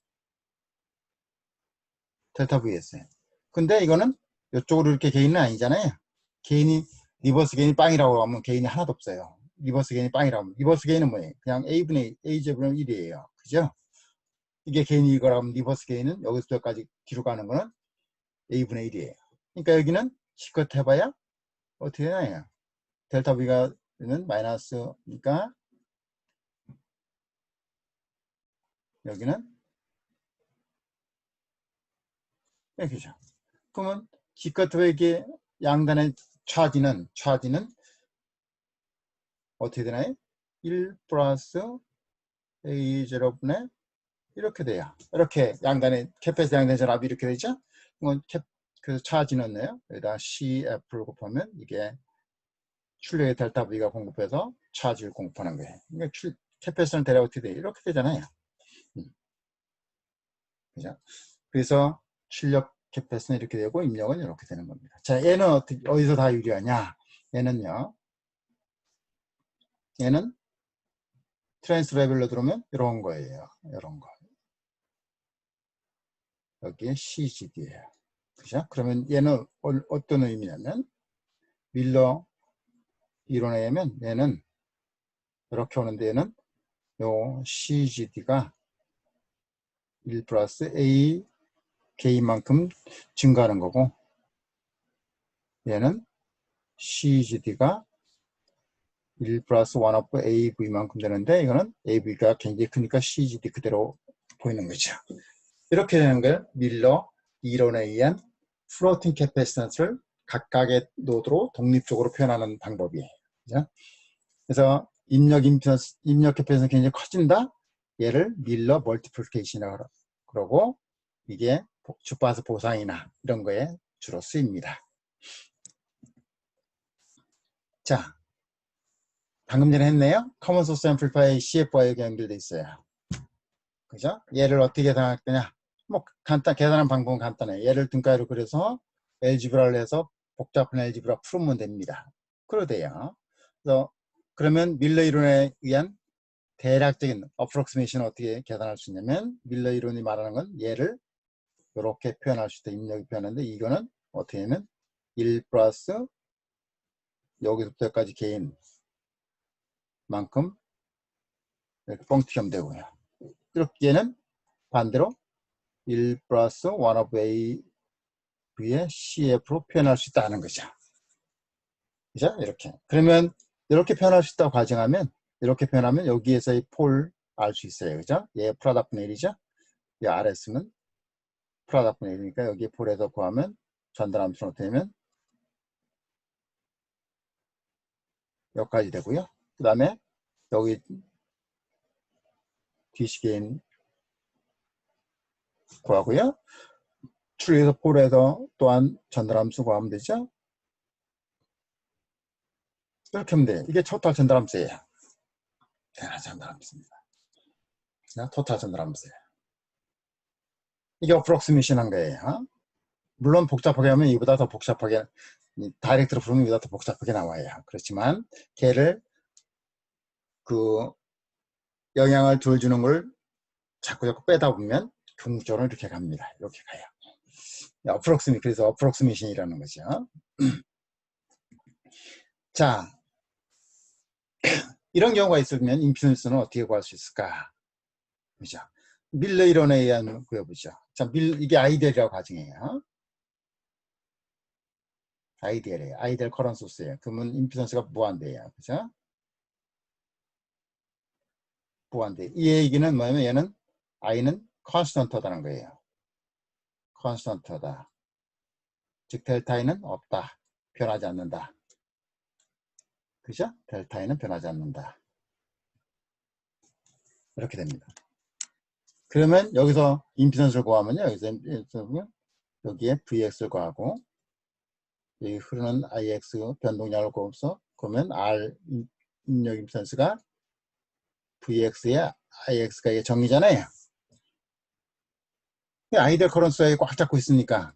델타 V 했어요. 근데 이거는 이쪽으로 이렇게 개인은 아니잖아요. 리버스 개인이 빵이라고 하면 개인이 하나도 없어요. 리버스 개인이 빵이라고 하면 리버스 개인은 뭐예요? 그냥 A제곱은 1이에요. 그죠? 이게 개인이 이거라고 하면 리버스 개인은 여기서 여기까지 뒤로 가는 거는 A분의 1이에요. 그러니까 여기는 실컷 해봐야 어떻게 되나요? 델타 V가 는 마이너스니까 여기는 이렇게죠. 그러면 기껏해게 양단의 차지는 어떻게 되나요? 1 플러스 A0분의 이렇게 돼요. 이렇게 양단의 캐패시터 양단의 전압이 이렇게 되죠. 이건 그래서 차지는 네요. 여기다 CF를 곱하면 이게 출력의 델타 V가 공급해서 차지를 공급하는 거예요. 그러니까 캐패시터는 대략 어떻게 돼요? 이렇게 되잖아요. 그죠? 그래서 출력 캐패시터는 이렇게 되고 입력은 이렇게 되는 겁니다. 자, 얘는 어디서 다 유리하냐? 얘는 트랜스 레벨로 들어오면 이런 거예요. 이런 거. 여기에 CGD예요. 그죠? 그러면 얘는 어떤 의미냐면 밀러 이론에 의하면 얘는 이렇게 오는데 얘는 요 CGD가 1 플러스 A K만큼 증가하는 거고 얘는 CGD가 1 플러스 1 오브 AV만큼 되는데 이거는 AV가 굉장히 크니까 CGD 그대로 보이는 거죠. 이렇게 되는 걸 밀러 이론에 의한 플로팅 캐패시턴스를 각각의 노드로 독립적으로 표현하는 방법이에요. 그죠? 그래서 입력 캐패시턴스가 굉장히 커진다. 얘를 밀러 멀티플리케이션이라고 그러고 이게 주파수 보상이나 이런 거에 주로 쓰입니다. 자, 방금 전에 했네요. 커먼 소스 앰플리파이 CF와 여기 연결돼 있어요. 그죠? 얘를 어떻게 계산할 거냐? 뭐 계산하는 방법은 간단해요. 얘를 등가위로 그려서 엘지브라를 해서 복잡한 엘지브라 풀면 됩니다. 그래도 돼요. 그래서 그러면 밀러 이론에 의한 대략적인 어프록시메이션을 어떻게 계산할 수 있냐면 밀러 이론이 말하는 건 얘를 이렇게 표현할 수 있다. 입력이 표현하는데 이거는 어떻게 하면 1 플러스 여기서부터 여기까지 개인만큼 이렇게 뻥튀기 하면 되고요. 이렇게 얘는 반대로 1 플러스 1 of AV의 CF로 표현할 수 있다는 거죠. 그죠? 이렇게. 그러면 이렇게 표현할 수 있다고 가정하면 이렇게 표현하면 여기에서의 폴 알 수 있어요. 그죠? 얘 프라다분의 1이죠? 이 RS는 프라다분의 1이니까 여기 폴에서 구하면 전달함수는 어떻게 되면 여기까지 되고요. 그 다음에 여기 DC 게인 구하고요. 출력에서 폴에서 또한 전달함수 구하면 되죠. 이렇게 하면 돼요. 이게 토탈 전달함수예요. 전달함수입니다. 토탈 전달함수예요. 이게 어프록시메이션 한 거예요. 물론 복잡하게 하면 이보다 더 복잡하게, 다이렉트로 부르면 이보다 더 복잡하게 나와요. 그렇지만 걔를 그 영향을 덜 주는 걸 자꾸 빼다 보면 궁극적으로 이렇게 갑니다. 이렇게 가요. 그래서 어프록시메이션이라는 거죠. 자, 이런 경우가 있으면 임피던스는 어떻게 구할 수 있을까? 그죠? 밀러 이론에 의한 구해보죠. 자, 이게 아이디얼이라고 가정해요. 아이디얼이에요. 아이디얼 커런트 소스예요. 그러면 임피던스가 무한대예요. 그죠? 무한대. 이 얘기는 뭐냐면 얘는 i는 컨스턴트다는 거예요. 컨스턴트다. 즉 델타 i는 없다. 변하지 않는다. 그죠? 델타 i는 변하지 않는다. 이렇게 됩니다. 그러면 여기서 임피던스를 구하면요. 여기에 vx를 구하고 여기 흐르는 ix 변동량을 구해서 그러면 r 입력 임피던스가 vx에 ix가 이게 정의잖아요. 아이디얼 커런스에 꽉 잡고 있으니까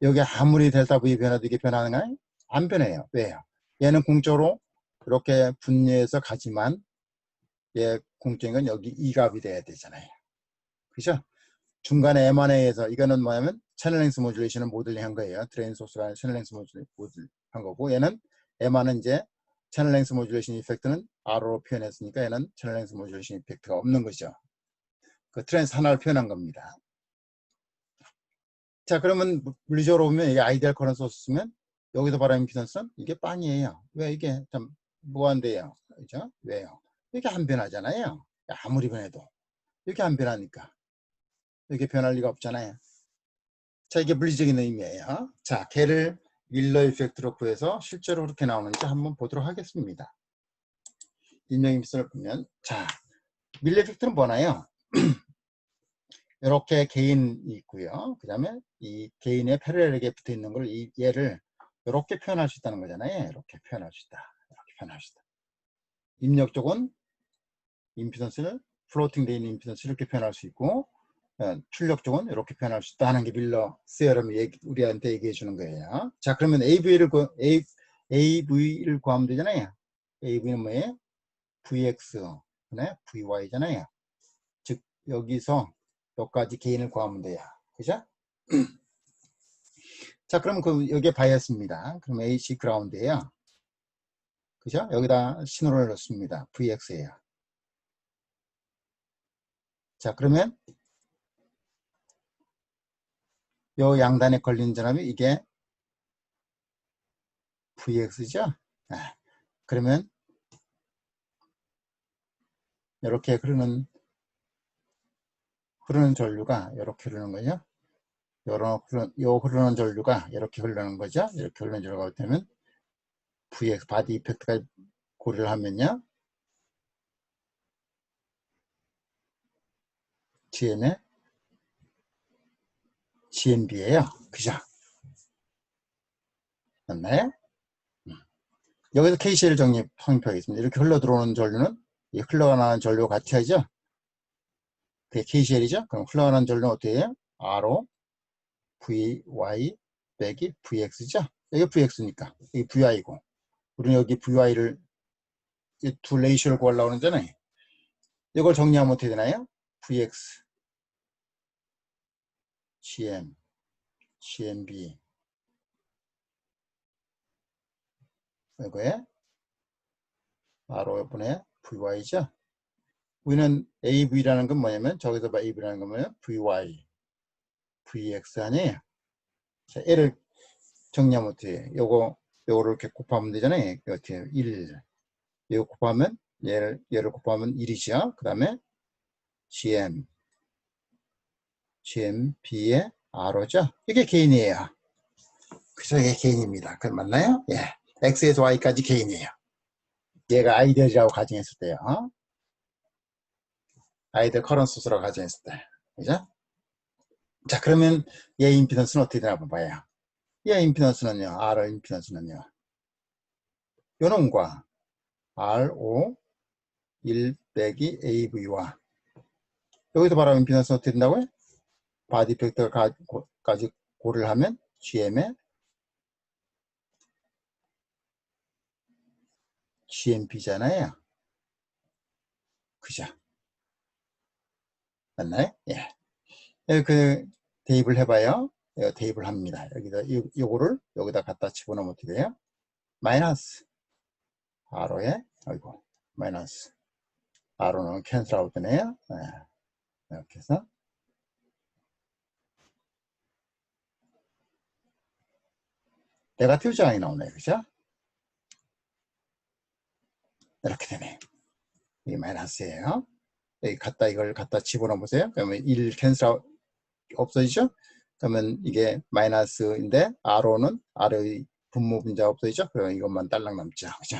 여기 아무리 델타 v 변화도 이게 변하는가요? 안 변해요. 왜요? 얘는 공적으로 이렇게 분리해서 가지만 얘 공적인 건 여기 이 값이 돼야 되잖아요. 그죠? 중간에 M1A에서 이거는 뭐냐면 채널 랭스 모듈레이션을 모델링 한 거예요. 드레인 소스가 채널 랭스 모듈 한 거고 얘는 M1은 이제 채널 랭스 모듈레이션 이펙트는 R로 표현했으니까 얘는 채널 랭스 모듈레이션 이펙트가 없는 거죠. 그 트랜스 하나를 표현한 겁니다. 자, 그러면 물리적으로 보면 이게 아이디얼 커런트 소스면 여기서 말하는 임피던스는 이게 빵이에요. 왜 이게 좀 무한대예요. 그죠? 왜요? 이게 안 변하잖아요. 아무리 변해도 이렇게 안 변하니까 이게 변할 리가 없잖아요. 자, 이게 물리적인 의미예요. 자, 걔를 밀러 이펙트로 구해서 실제로 그렇게 나오는지 한번 보도록 하겠습니다. 일명 임피던스를 보면, 자, 밀러 이펙트는 뭐나요? 이렇게 개인이 있고요. 그 다음에 이 개인의 패러렐하게 붙어 있는 걸 얘를 이렇게 표현할 수 있다는 거잖아요. 이렇게 표현할 수 있다. 이렇게 표현할 수 있다. 입력 쪽은 임피던스를 플로팅 돼 있는 임피던스를 이렇게 표현할 수 있고 출력 쪽은 이렇게 표현할 수 있다는 게 밀러 세어럼이 우리한테 얘기해 주는 거예요. 자, 그러면 AV를 구하면 되잖아요. AV는 뭐예요? VX, 네? VY잖아요. 즉 여기서 여기까지 개인을 구하면 돼요. 그죠? 자, 그럼 여기에 바이어스입니다. 그럼 AC 그라운드예요. 그죠? 여기다 신호를 넣습니다. VX예요. 자, 그러면 요 양단에 걸리는 사람이 이게 VX죠? 그러면 이렇게 흐르는 전류가 이렇게 흐르는 거죠. 요 흐르는 전류가 이렇게 흐르는 거죠. 이렇게 흐르는 전류가 되면 VX 바디 이펙트가 고려를 하면요. GM의 GMB예요. 그죠? 맞나요? 여기서 KCL 성립하겠습니다. 이렇게 흘러 들어오는 전류는 이 흘러가는 전류가 같아야죠. 그게 KCL이죠. 그럼 흘러가는 전류는 어떻게 해요? R로 VY 빼기 VX죠. 여기 VX니까 여기 VI고 우리는 여기 VY를 이 두 레이쇼를 구하려고 그러잖아요. 이걸 정리하면 어떻게 되나요? VX GM GMB 이거에 R분의 VY죠. 우리는 AV라는 건 뭐냐면 저기서 봐 AV라는 건 뭐냐면 VY VX 아니에요. 자, L을 정리하면 어떻게 해요? 요거를 이렇게 곱하면 되잖아요. 어떻게 해요? 1 이거 곱하면 얘를 곱하면 1이죠. 그 다음에 GMB의 R죠. 이게 개인이에요. 그래서 이게 개인입니다. 그 맞나요? 예. X에서 Y까지 개인이에요. 얘가 아이디얼이라고 가정했을 때요. 아이디얼 커런트 소스라고 가정했을 때. 그죠? 자, 그러면 얘 임피던스는 어떻게 되나 봐요. 얘 임피던스는요. R 임피던스는요. 요놈과 RO 1 빼기 AV와 여기서 말하면 임피던스는 어떻게 된다고요? 바디 팩터까지 고를 하면 GM에 GMP잖아요. 그죠? 맞나요? 예. 그 대입을 해봐요. 대입을 합니다. 여기다 요거를 여기다 갖다 집어넣으면 어떻게 돼요? 마이너스 R에 아이고 마이너스 R는 캔슬 아웃 되네요. 네. 이렇게 해서 네거티브 저항이 나오네요. 그죠? 이렇게 되네요. 이게 마이너스예요. 여기 이걸 갖다 집어넣어 보세요. 그러면 1 캔슬 아웃 없어지죠? 그러면 이게 마이너스인데 R는 R의 분모 분자 없어지죠? 그러면 이것만 딸랑 남죠. 그죠?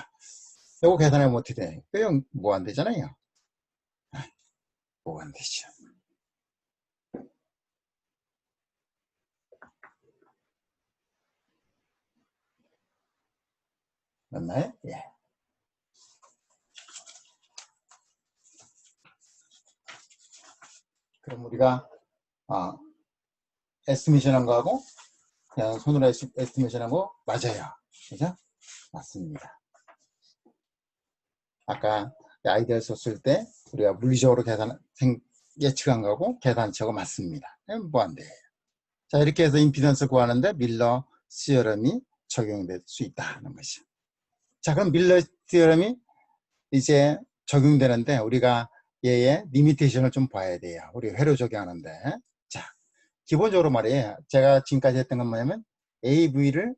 요거 계산하면 어떻게 돼? 뼈형 뭐 안 되잖아요. 뭐 안 되죠. 맞나요? 예. 그럼 우리가 에스티메이션 한 거하고 그냥 손으로 에스티메이션 한 거 맞아요. 그죠? 맞습니다. 아까 아이디어를 썼을 때 우리가 물리적으로 예측한 거고 계산치하고 맞습니다. 뭐 안 돼요. 자, 이렇게 해서 임피던스 구하는데 밀러 시어럼이 적용될 수 있다는 것이죠. 자, 그럼 밀러 시어럼이 이제 적용되는데 우리가 얘의 리미테이션을 좀 봐야 돼요. 우리 회로 적용하는데. 자, 기본적으로 말이에요. 제가 지금까지 했던 건 뭐냐면 AV를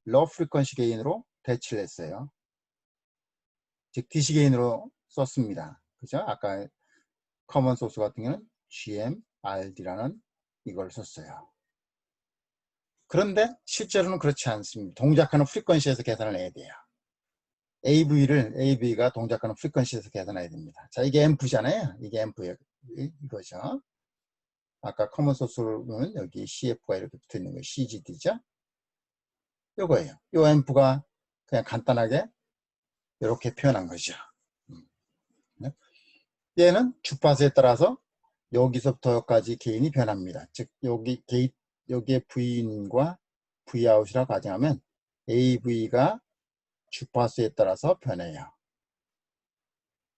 low frequency gain으로 대치를 했어요. 즉 DC gain으로 썼습니다. 그죠? 아까 커먼 소스 같은 경우는 GMRD라는 이걸 썼어요. 그런데 실제로는 그렇지 않습니다. 동작하는 프리퀀시에서 계산을 해야 돼요. AV가 동작하는 프리퀀시에서 계산해야 됩니다. 자, 이게 앰프잖아요. 이게 앰프 이거죠. 아까 커먼 소스는 여기 CF가 이렇게 붙어 있는 거 CGD죠. 요거예요. 요 앰프가 그냥 간단하게 이렇게 표현한 거죠. 네? 얘는 주파수에 따라서 여기서부터 여기까지 게인이 변합니다. 즉 여기에 V인과 Vout이라고 가정하면 AV가 주파수에 따라서 변해요.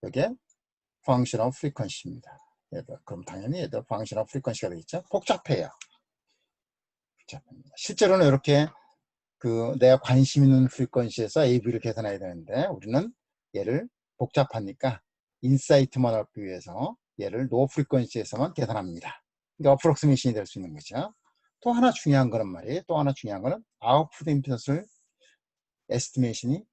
이게 functional frequency입니다. 그럼 당연히 얘도 functional frequency가 되겠죠. 복잡해요. 복잡합니다. 실제로는 이렇게 내가 관심 있는 프리퀀시에서 AV를 계산해야 되는데 우리는 얘를 복잡하니까 인사이트만 얻기 위해서 얘를 노 프리퀀시에서만 계산합니다. 그러니까 어프록시메이션이 될 수 있는 거죠. 또 하나 중요한 거는 말이에요. 또 하나 중요한 거는 아웃풋 임피던스를 에스티메이션이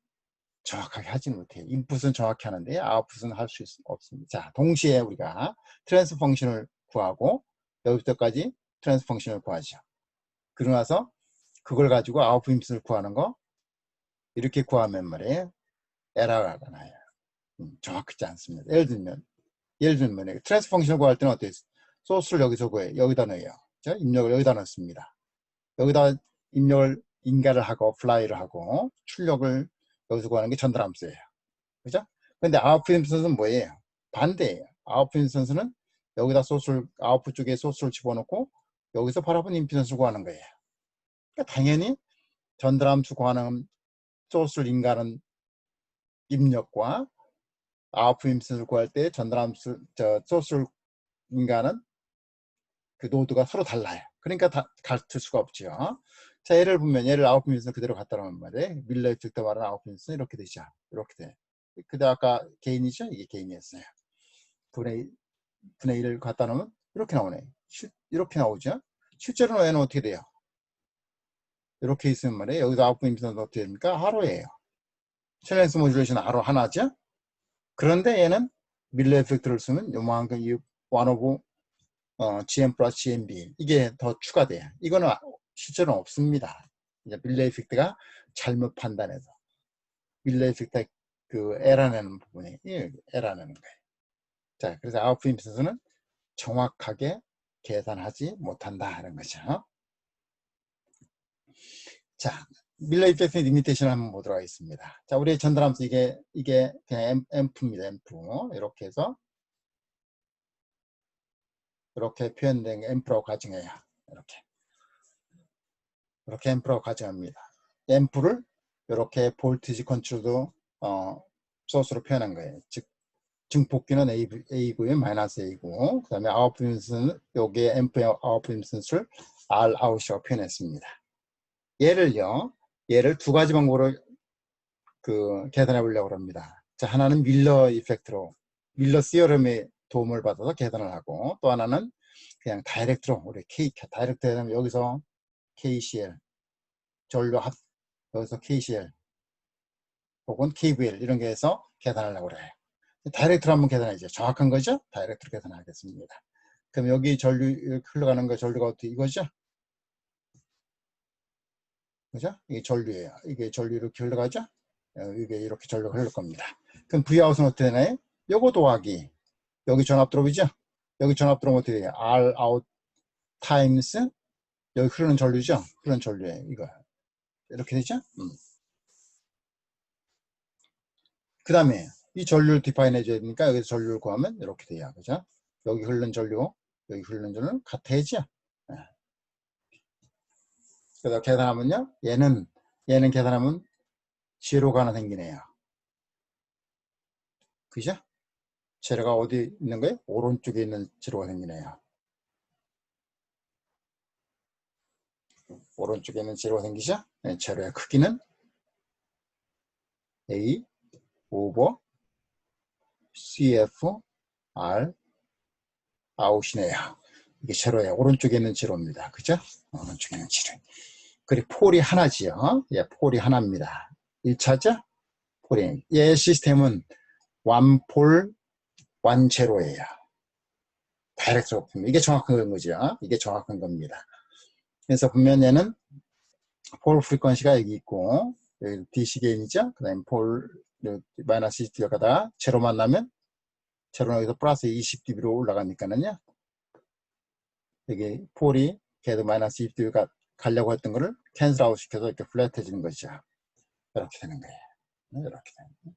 정확하게 하지는 못해요. 인풋은 정확히 하는데 아웃풋은 할 수 없습니다. 자, 동시에 우리가 트랜스 펑션을 구하고 여기부터까지 트랜스 펑션을 구하죠. 그러고 나서 그걸 가지고 아웃풋 임피던스를 구하는 거 이렇게 구하면 말이에요. 에러가 나요. 정확하지 않습니다. 예를 들면 트랜스 펑션을 구할 때는 어때요? 소스를 여기서 구해요. 여기다 넣어요. 입력을 여기다 넣습니다. 여기다 입력을 인가를 하고 플라이를 하고 출력을 여기서 구하는 게 전달함수예요. 그죠? 근데 아웃풋 임피던스는 뭐예요? 반대예요. 아웃풋 임피던스는 여기다 아웃풋 쪽에 소스를 집어넣고 여기서 바라본 임피던스를 구하는 거예요. 그러니까 당연히 전달함수 구하는 소스를 인가하는 입력과 아웃풋 임피던스를 구할 때 전달함수 소스를 인가하는 그 노드가 서로 달라요. 그러니까 같을 수가 없죠. 자, 예를 보면 얘를 아웃풋 임피던스 그대로 갖다 놓으면 말이에요. 밀러 이펙트 말하는 아웃풋 임피던스 이렇게 되죠. 이렇게 돼. 그때 아까 게인이죠? 이게 게인이었어요. 분의 1을 갖다 놓으면 이렇게 나오네. 이렇게 나오죠? 실제로는 얘는 어떻게 돼요? 이렇게 있으면 말이에요. 여기서 아웃풋 임피던스 어떻게 됩니까? 하로예요. 챌린스 모듈레이션 하로 하나죠? 그런데 얘는 밀러 에펙트를 쓰면 요만큼 1 오브 GM 플러스 GMB 이게 더 추가돼요. 이거는 실제로는 없습니다. 이제 밀러 에펙트가 잘못 판단해서 밀러 에펙트 에러내는 부분이 에러내는 거예요. 자, 그래서 아웃풋 임피던스는 정확하게 계산하지 못한다는 거죠. 자, 밀러 이펙트 리미테이션 한번 보도록 하겠습니다. 자, 우리의 전달함수 이게 그냥 앰프입니다. 앰프 이렇게 해서 이렇게 표현된 앰프라고 가정해요. 이렇게 앰프라고 가져갑니다. 앰프를 이렇게 볼티지 컨트롤도 소스로 표현한 거예요. 즉 증폭기는 A고요, 마이너스 A고, 그 다음에 아웃풋 임피던스는 여기에 앰프의 아웃풋 임피던스를 R 아웃이라고 표현했습니다. 얘를 두 가지 방법으로 계산해 보려고 합니다. 자, 하나는 밀러 이펙트로, 밀러 시어럼의 도움을 받아서 계산을 하고, 또 하나는 그냥 다이렉트로, 우리 다이렉트 하면 여기서 KCL, 전류 합, 여기서 KCL, 혹은 KVL, 이런 게 해서 계산하려고 그래요. 다이렉트로 한번 계산하죠. 정확한 거죠? 다이렉트로 계산하겠습니다. 그럼 여기 전류 흘러가는 거, 전류가 어떻게 이거죠? 그죠? 이게 전류예요. 이게 전류 이렇게 흘러가죠? 이게 이렇게 전류가 흘러갈 겁니다. 그럼 V아웃은 어떻게 되나요? 요거 더하기 여기 전압 드롭이죠? 여기 전압 드롭은 어떻게 돼요? R out 타임스 여기 흐르는 전류죠? 흐르는 전류예요. 이거 이렇게 되죠? 그 다음에 이 전류를 디파인 해줘야 되니까 여기서 전류를 구하면 이렇게 돼요. 그죠? 여기 흐르는 전류, 여기 흐르는 전류는 같아야죠? 네. 그래서 계산하면요. 얘는 계산하면 제로가 하나 생기네요. 그죠? 제로가 어디 있는 거예요? 오른쪽에 있는 제로가 생기네요. 오른쪽에 있는 제로가 생기죠? 네, 제로의 크기는 A 오버 CF R 아웃이네요. 이게 제로예요. 오른쪽에 있는 제로입니다. 그죠? 오른쪽에 있는 제로. 그리고 폴이 하나지요. 예, 폴이 하나입니다. 1차죠? 폴이. 얘 시스템은 완폴 완제로예요. 다이렉트 오픈. 이게 정확한 거죠. 이게 정확한 겁니다. 그래서 보면 얘는 폴 프리퀀시가 여기 있고 여기 DC 게인이죠. 그 다음에 폴 마이너스 20dB가 가다가 제로만 나면 제로는 여기서 플러스 20dB로 올라가니까는요. 여기 폴이 걔도 마이너스 20dB가 가려고 했던 거를 캔슬 아웃 시켜서 이렇게 플랫해지는 거죠. 이렇게 되는 거예요. 이렇게 되는 거예요.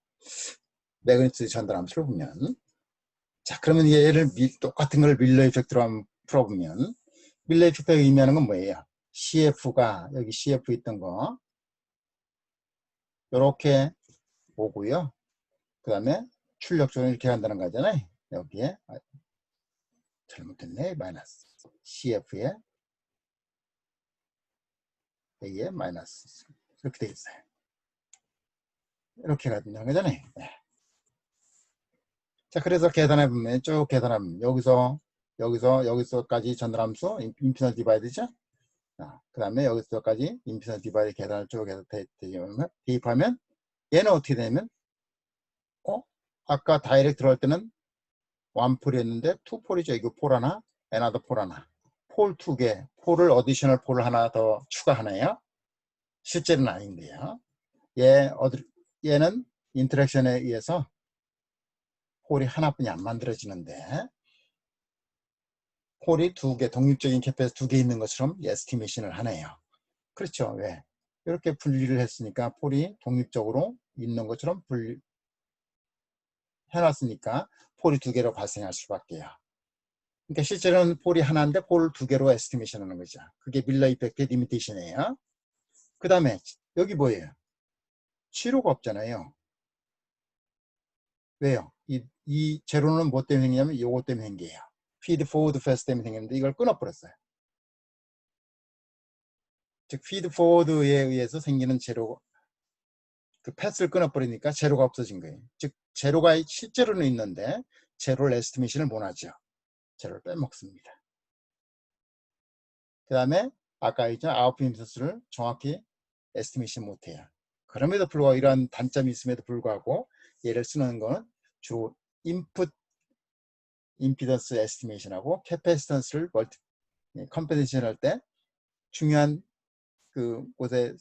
매그니튜드 전달함수를 보면 자 그러면 얘를 똑같은 걸 밀러 이펙트로 한번 풀어보면 밀러 이펙트가 의미하는 건 뭐예요? CF가 여기 CF 있던 거 이렇게 오고요. 그 다음에 출력적으로 이렇게 간다는 거잖아요. 여기에 잘못됐네. 마이너스 CF에 A에 마이너스 이렇게 되어 있어요. 이렇게 간다는 거잖아요. 네. 자 그래서 계산해 보면 쭉 계산하면 여기서까지 전달함수 임피던스 디바이드죠. 그 다음에 여기서까지 임피던스 디바이드 계산을 쭉 해서 대입하면 얘는 어떻게 되냐면 아까 다이렉트 할 때는 원폴이었는데 투폴이죠. 이거 폴 하나, 애나더 폴 하나. 폴 두 개, 폴을 어디셔널 폴을 하나 더 추가하나요? 실제는 아닌데요. 얘는 인터랙션에 의해서 폴이 하나뿐이 안 만들어지는데 폴이 두 개, 독립적인 캐패스 두 개 있는 것처럼 에스티메이션을 하네요. 그렇죠. 왜? 이렇게 분리를 했으니까 폴이 독립적으로 있는 것처럼 해놨으니까 폴이 두 개로 발생할 수밖에요. 그러니까 실제로는 폴이 하나인데 폴을 두 개로 에스티메이션 하는 거죠. 그게 밀러 이펙트의 리미테이션이에요. 그 다음에 여기 뭐예요? 치료가 없잖아요. 왜요? 이 제로는 뭐 때문에 생기냐면 이거 때문에 생겨요. 피드 포워드 패스 때문에 생겼는데 이걸 끊어버렸어요. 즉 피드 포워드에 의해서 생기는 제로 그 패스를 끊어버리니까 제로가 없어진 거예요. 즉 제로가 실제로는 있는데 제로를 에스티메이션을 못하죠. 제로를 빼먹습니다. 그 다음에 아까 이제 아웃풋 임피던스를 정확히 에스티메이션 못해요. 그럼에도 불구하고 이러한 단점이 있음에도 불구하고 얘를 쓰는 거는 주로 인풋 임피던스 에스티메이션하고 캐패시턴스를 컴패티션 할 때 중요한 곳에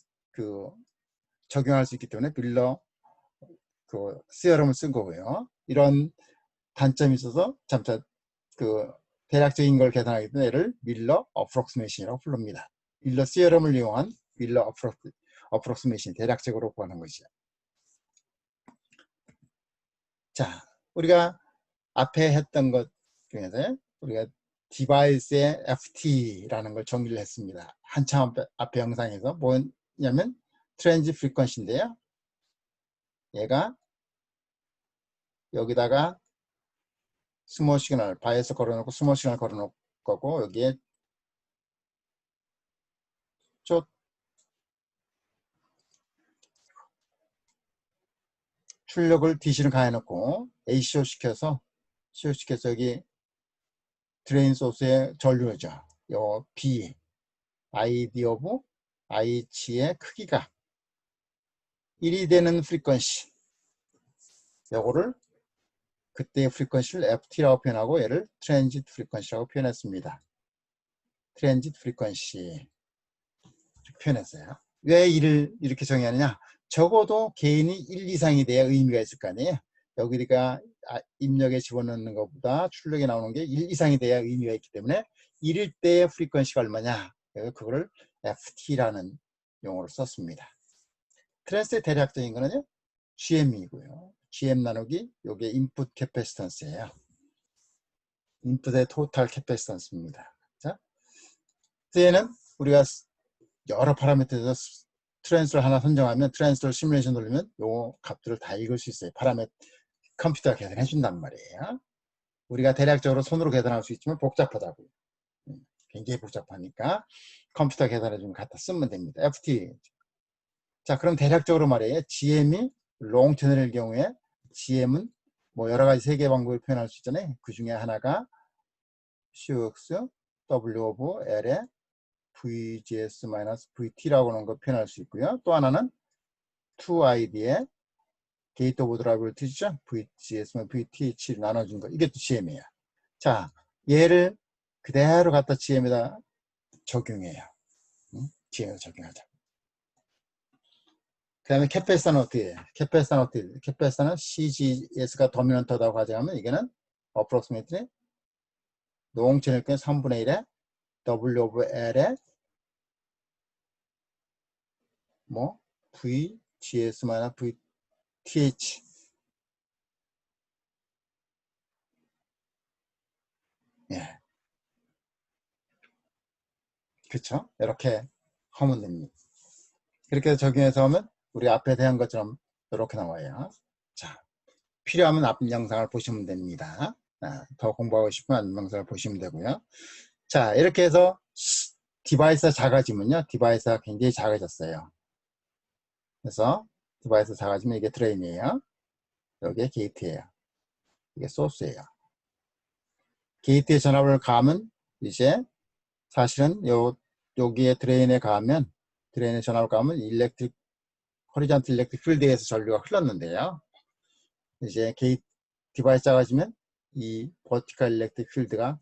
적용할 수 있기 때문에 빌러 시어럼을 쓴 거고요. 이런 단점이 있어서 잠깐 대략적인 걸 계산하기 때문에 얘를 밀러 어프록시메이션이라고 부릅니다. 밀러 시어럼을 이용한 밀러 어프록시메이션 대략적으로 구하는 것이죠. 자, 우리가 앞에 했던 것 중에서 우리가 디바이스의 FT라는 걸 정의를 했습니다. 한참 앞에 영상에서 뭐냐면 트랜지 프리퀀시인데요. 얘가 여기다가 스몰 시그널 바이어스 걸어놓고 스몰 시그널 걸어놓을 거고, 여기에 출력을 DC를 가해놓고 ACO 시켜서 여기 드레인 소스의 전류죠. 요 B ID 오브 IH의 크기가 1이 되는 프리퀀시, 요거를 그때의 프리퀀시를 FT라고 표현하고 얘를 트랜지트 프리퀀시라고 표현했습니다. 트랜지트 프리퀀시 이렇게 표현했어요. 왜 1을 이렇게 정의하느냐? 적어도 개인이 1 이상이 돼야 의미가 있을 거 아니에요. 여기가 입력에 집어넣는 것보다 출력에 나오는 게 1 이상이 돼야 의미가 있기 때문에 1일 때의 프리퀀시가 얼마냐? 그거를 FT라는 용어를 썼습니다. 트랜스의 대략적인 거는요, GM이고요. GM 나누기 요게 인풋 캐패시턴스예요. 인풋의 토탈 캐패시턴스입니다. 자, 얘는 우리가 여러 파라미터에서 트랜스를 하나 선정하면, 트랜스를 시뮬레이션 돌리면 요 값들을 다 읽을 수 있어요. 컴퓨터가 계산해 준단 말이에요. 우리가 대략적으로 손으로 계산할 수 있지만 복잡하다고. 굉장히 복잡하니까 컴퓨터 계산해 주면 갖다 쓰면 됩니다. FT. 자, 그럼 대략적으로 말이에요. GM이 롱 채널일 경우에 GM은 뭐 여러 가지 세개 방법을 표현할 수 있잖아요. 그 중에 하나가 COX W 오브 L의 VGS-VT라고 하는 거 표현할 수 있고요. 또 하나는 2ID의 게이트 오브 드라이버리티죠. VGS-VTH를 나눠준 거. 이게 또 GM이에요. 자, 얘를 그대로 갖다 GM에다 적용해요. GM에다 적용하자. 그 다음에 캐패시터는 어떻게 해요? 캐패시터는 CGS가 도미넌트하다고 가정하면 이게는 approximately 농채널 게 3분의 1에 W 오브 L에 뭐 VGS-VTH 예, 그쵸? 이렇게 하면 됩니다. 그렇게 해서 적용해서 하면 우리 앞에 대한 것처럼 이렇게 나와요. 자, 필요하면 앞 영상을 보시면 됩니다. 더 공부하고 싶으면 앞 영상을 보시면 되고요. 자, 이렇게 해서 디바이스가 작아지면요, 디바이스가 굉장히 작아졌어요. 그래서 디바이스 작아지면 이게 드레인이에요. 여기에 게이트예요. 이게 소스예요. 게이트에 전압을 가하면 이제 사실은 여기에 드레인에 가하면, 드레인에 전압을 가하면 호리존탈 일렉트릭 필드에서 전류가 흘렀는데요. 이제 디바이스 작아지면 이 버티컬 일렉트릭 필드가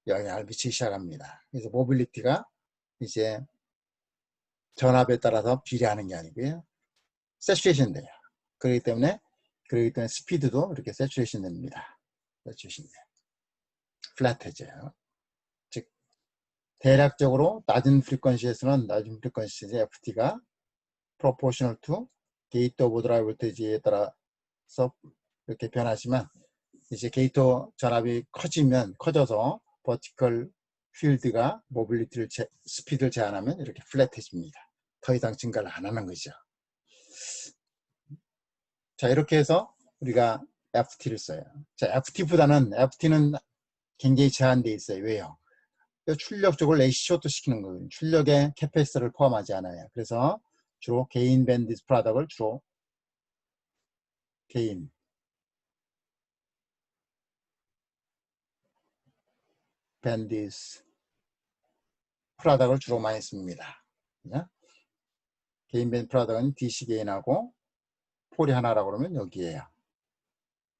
영향을 미치기 시작합니다. 그래서 모빌리티가 이제 전압에 따라서 비례하는 게 아니고요, 세츄레이션 돼요. 그렇기 때문에 스피드도 이렇게 세츄레이션 됩니다. 세츄레이션 돼요. 플랫해져요. 즉 대략적으로 낮은 프리퀀시에서는 낮은 프리퀀시의 FT가 proportional to 게이트 오브 드라이브 볼테이지에 따라서 이렇게 변하지만, 이제 게이트 전압이 커져서 버티컬 필드가 모빌리티를 스피드를 제한하면 이렇게 플랫해집니다. 더 이상 증가를 안 하는 거죠. 자, 이렇게 해서 우리가 FT를 써요. 자, FT는 굉장히 제한되어 있어요. 왜요? 출력 쪽을 레이시오도 시키는 거예요. 출력에 캐패시터를 포함하지 않아요. 그래서 주로 개인 밴디스 프로덕트를 개인 밴디스 프로덕트를 주로 많이 씁니다. 개인 밴드 프로덕트는 DC 개인하고 폴이 하나라고 그러면 여기에요.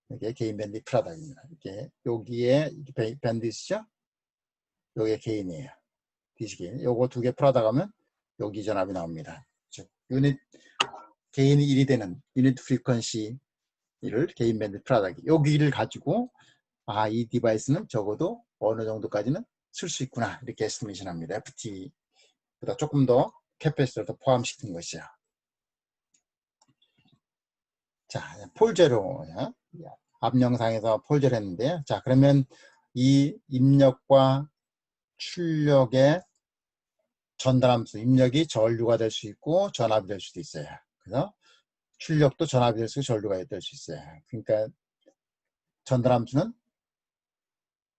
이게 개인 밴드 프로덕트입니다. 여기에 밴디스죠? 여기에 개인이에요. DC 개인. 요거 두 개 프로덕트 하면 여기 전압이 나옵니다. 즉 개인이 1이 되는 유닛 프리퀀시를 개인 밴드 프로덕트, 여기를 가지고 이 디바이스는 적어도 어느 정도까지는 쓸 수 있구나, 이렇게 에스티메이션 합니다. FT보다 조금 더 캐패시터를 더 포함시킨 것이죠. 자, 폴제로 앞 영상에서 폴제로 했는데요. 자, 그러면 이 입력과 출력의 전달함수, 입력이 전류가 될 수 있고 전압이 될 수도 있어요. 그래서 출력도 전압이 될 수 있고 전류가 될 수 있어요. 그러니까 전달함수는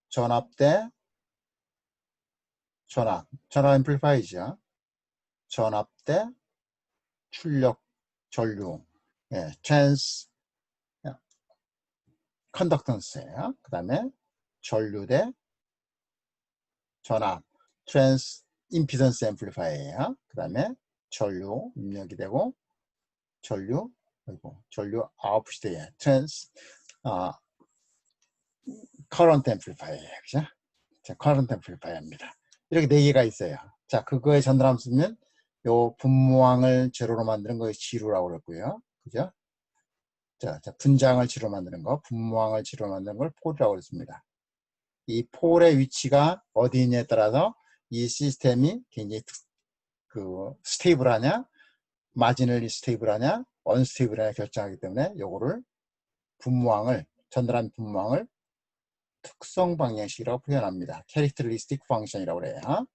전압 대 전압 앰플리파이죠. 전압 대 출력 전류, 예, 트랜스 컨덕턴스예요. 그 다음에 전류 대 전압, 트랜스 임피던스 앰플리파이어예요. 그 다음에 전류 입력이 되고 전류 아웃풋이 돼요. 트랜스 커런트 앰플리파이어예요. 그죠? 자, 커런트 앰플리파이어입니다. 이렇게 네 개가 있어요. 자, 그거의 전달함수면 요 분모항을 제로로 만드는 거 지루라고 그랬고요. 그죠? 자, 분장을 지로 만드는 거, 분모항을 지로 만드는 걸 폴이라고 그랬습니다. 이 폴의 위치가 어디 있냐에 따라서 이 시스템이 굉장히 스테이블하냐, 마지널리 스테이블하냐, 언스테이블하냐 결정하기 때문에 요거를 분모항을, 전달한 분모항을 특성 방정식이라고 표현합니다. 캐릭터리스틱 펑션이라고 그래요.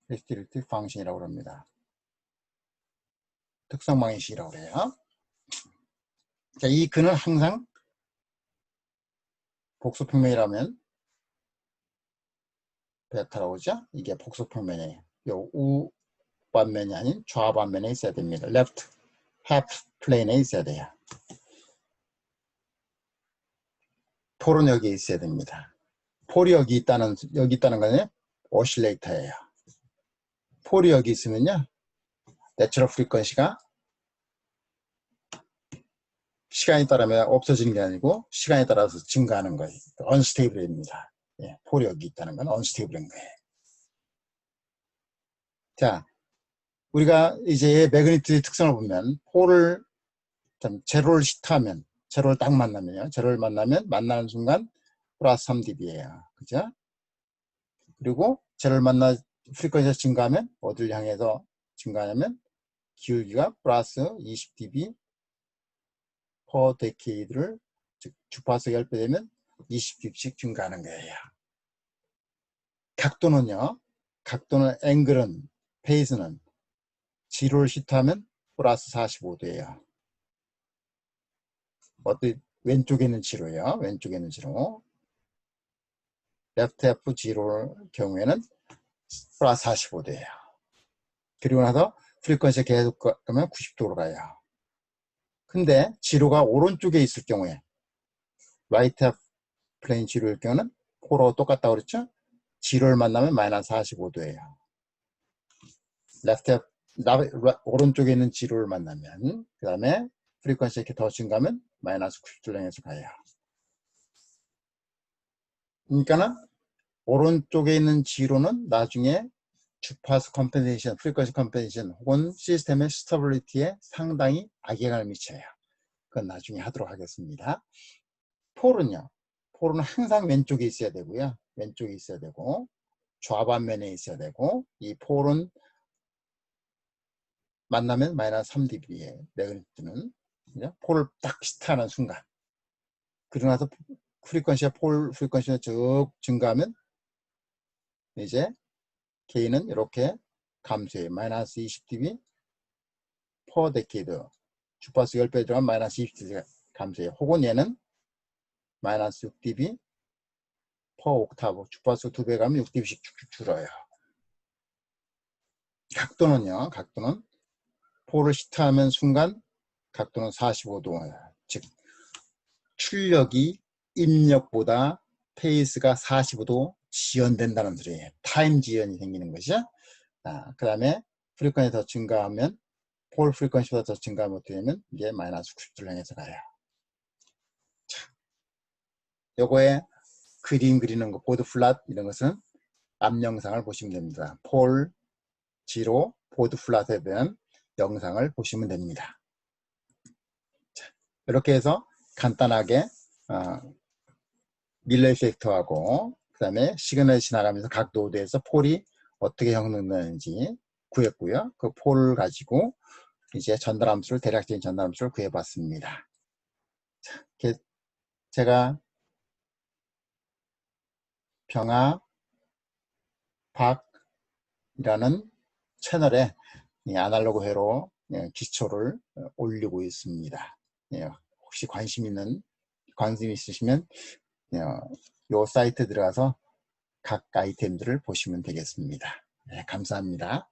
캐릭터리스틱 펑션이라고 합니다. 특성 방정식이라고 그래요. 자, 이 근은 항상 복수평면이라면 베타라고 하죠. 이게 복수평면이에요. 요 우반면이 아닌 좌반면에 있어야 됩니다. left half plane에 있어야 돼요. 폴은 여기에 있어야 됩니다. 폴이 여기 있다는 거는 오실레이터예요. 폴이 여기 있으면요, 내추럴 프리퀀시가 시간에 따르면 없어지는 게 아니고 시간에 따라서 증가하는 거예요. 언스테이블입니다. 예, 폴이 여기 있다는 건 언스테이블인 거예요. 자, 우리가 이제 매그니트의 특성을 보면 폴을 제로를 시트하면, 제로를 딱 만나면요, 제로를 만나는 순간 플러스 3dB예요. 그죠? 그리고 제로를 프리퀀시가 증가하면 어디를 향해서 증가하냐면 기울기가 플러스 20dB per decade를, 즉 주파수 10배 되면 20dB씩 증가하는 거예요. 각도는요, 앵글은, 페이스는 지로를 시트하면 플러스 45도예요. 왼쪽에 있는 지로요. 왼쪽에 있는 지로. 레프트 F 지로 경우에는 플러스 45도예요. 그리고 나서 프리퀀시가 계속 가면 90도로 가요. 근데 지로가 오른쪽에 있을 경우에, 라이트 F 플레인 지로일 경우는 폴하고 똑같다고 그랬죠? 지로를 만나면 마이너스 45도예요. 레프트 F, 오른쪽에 있는 지로를 만나면, 그 다음에 프리퀀시 이렇게 더 증가하면 마이너스 90도를 향해서 가요. 그러니까는 오른쪽에 있는 지로는 나중에 주파수 컴펜세이션, 프리퀀시 컴펜세이션 혹은 시스템의 스테빌리티에 상당히 악영향을 미쳐요. 그건 나중에 하도록 하겠습니다. 폴은 항상 왼쪽에 있어야 되고요. 왼쪽에 있어야 되고 좌반면에 있어야 되고, 이 폴은 만나면 마이너스 3dB에 매그니트는 폴을 딱 시트하는 순간, 그러고 나서 프리퀀시가 쭉 증가하면 이제 K는 이렇게 감소해요. 마이너스 20dB per decade, 주파수 10배 들어가면 마이너스 20dB 감소해요. 혹은 얘는 마이너스 6dB per 옥타브, 주파수 2배 가면 6dB씩 쭉쭉 줄어요. 각도는 폴을 시트하면 순간 각도는 45도예요. 즉 출력이 입력보다 페이스가 45도 지연된다는 소리예요. 타임 지연이 생기는 것이죠. 그 다음에 프리퀀시 더 증가하면, 폴 프리퀀시보다 더 증가하면 어떻게 되면 이게 마이너스 90도를 향해서 가요. 자, 요거에 그림 그리는 거, 보드 플랫 이런 것은 앞 영상을 보시면 됩니다. 폴, 지로, 보드 플랫에 대한 영상을 보시면 됩니다. 자, 이렇게 해서 간단하게 밀러 이펙터하고 그 다음에 시그널이 지나가면서 각도에 대해서 폴이 어떻게 형성되는지 구했고요. 그 폴을 가지고 이제 전달함수를 대략적인 전달함수를 구해봤습니다. 자, 제가 병아 박이라는 채널에 이 아날로그 회로 기초를 올리고 있습니다. 혹시 관심 있으시면 이 사이트 들어가서 각 아이템들을 보시면 되겠습니다. 감사합니다.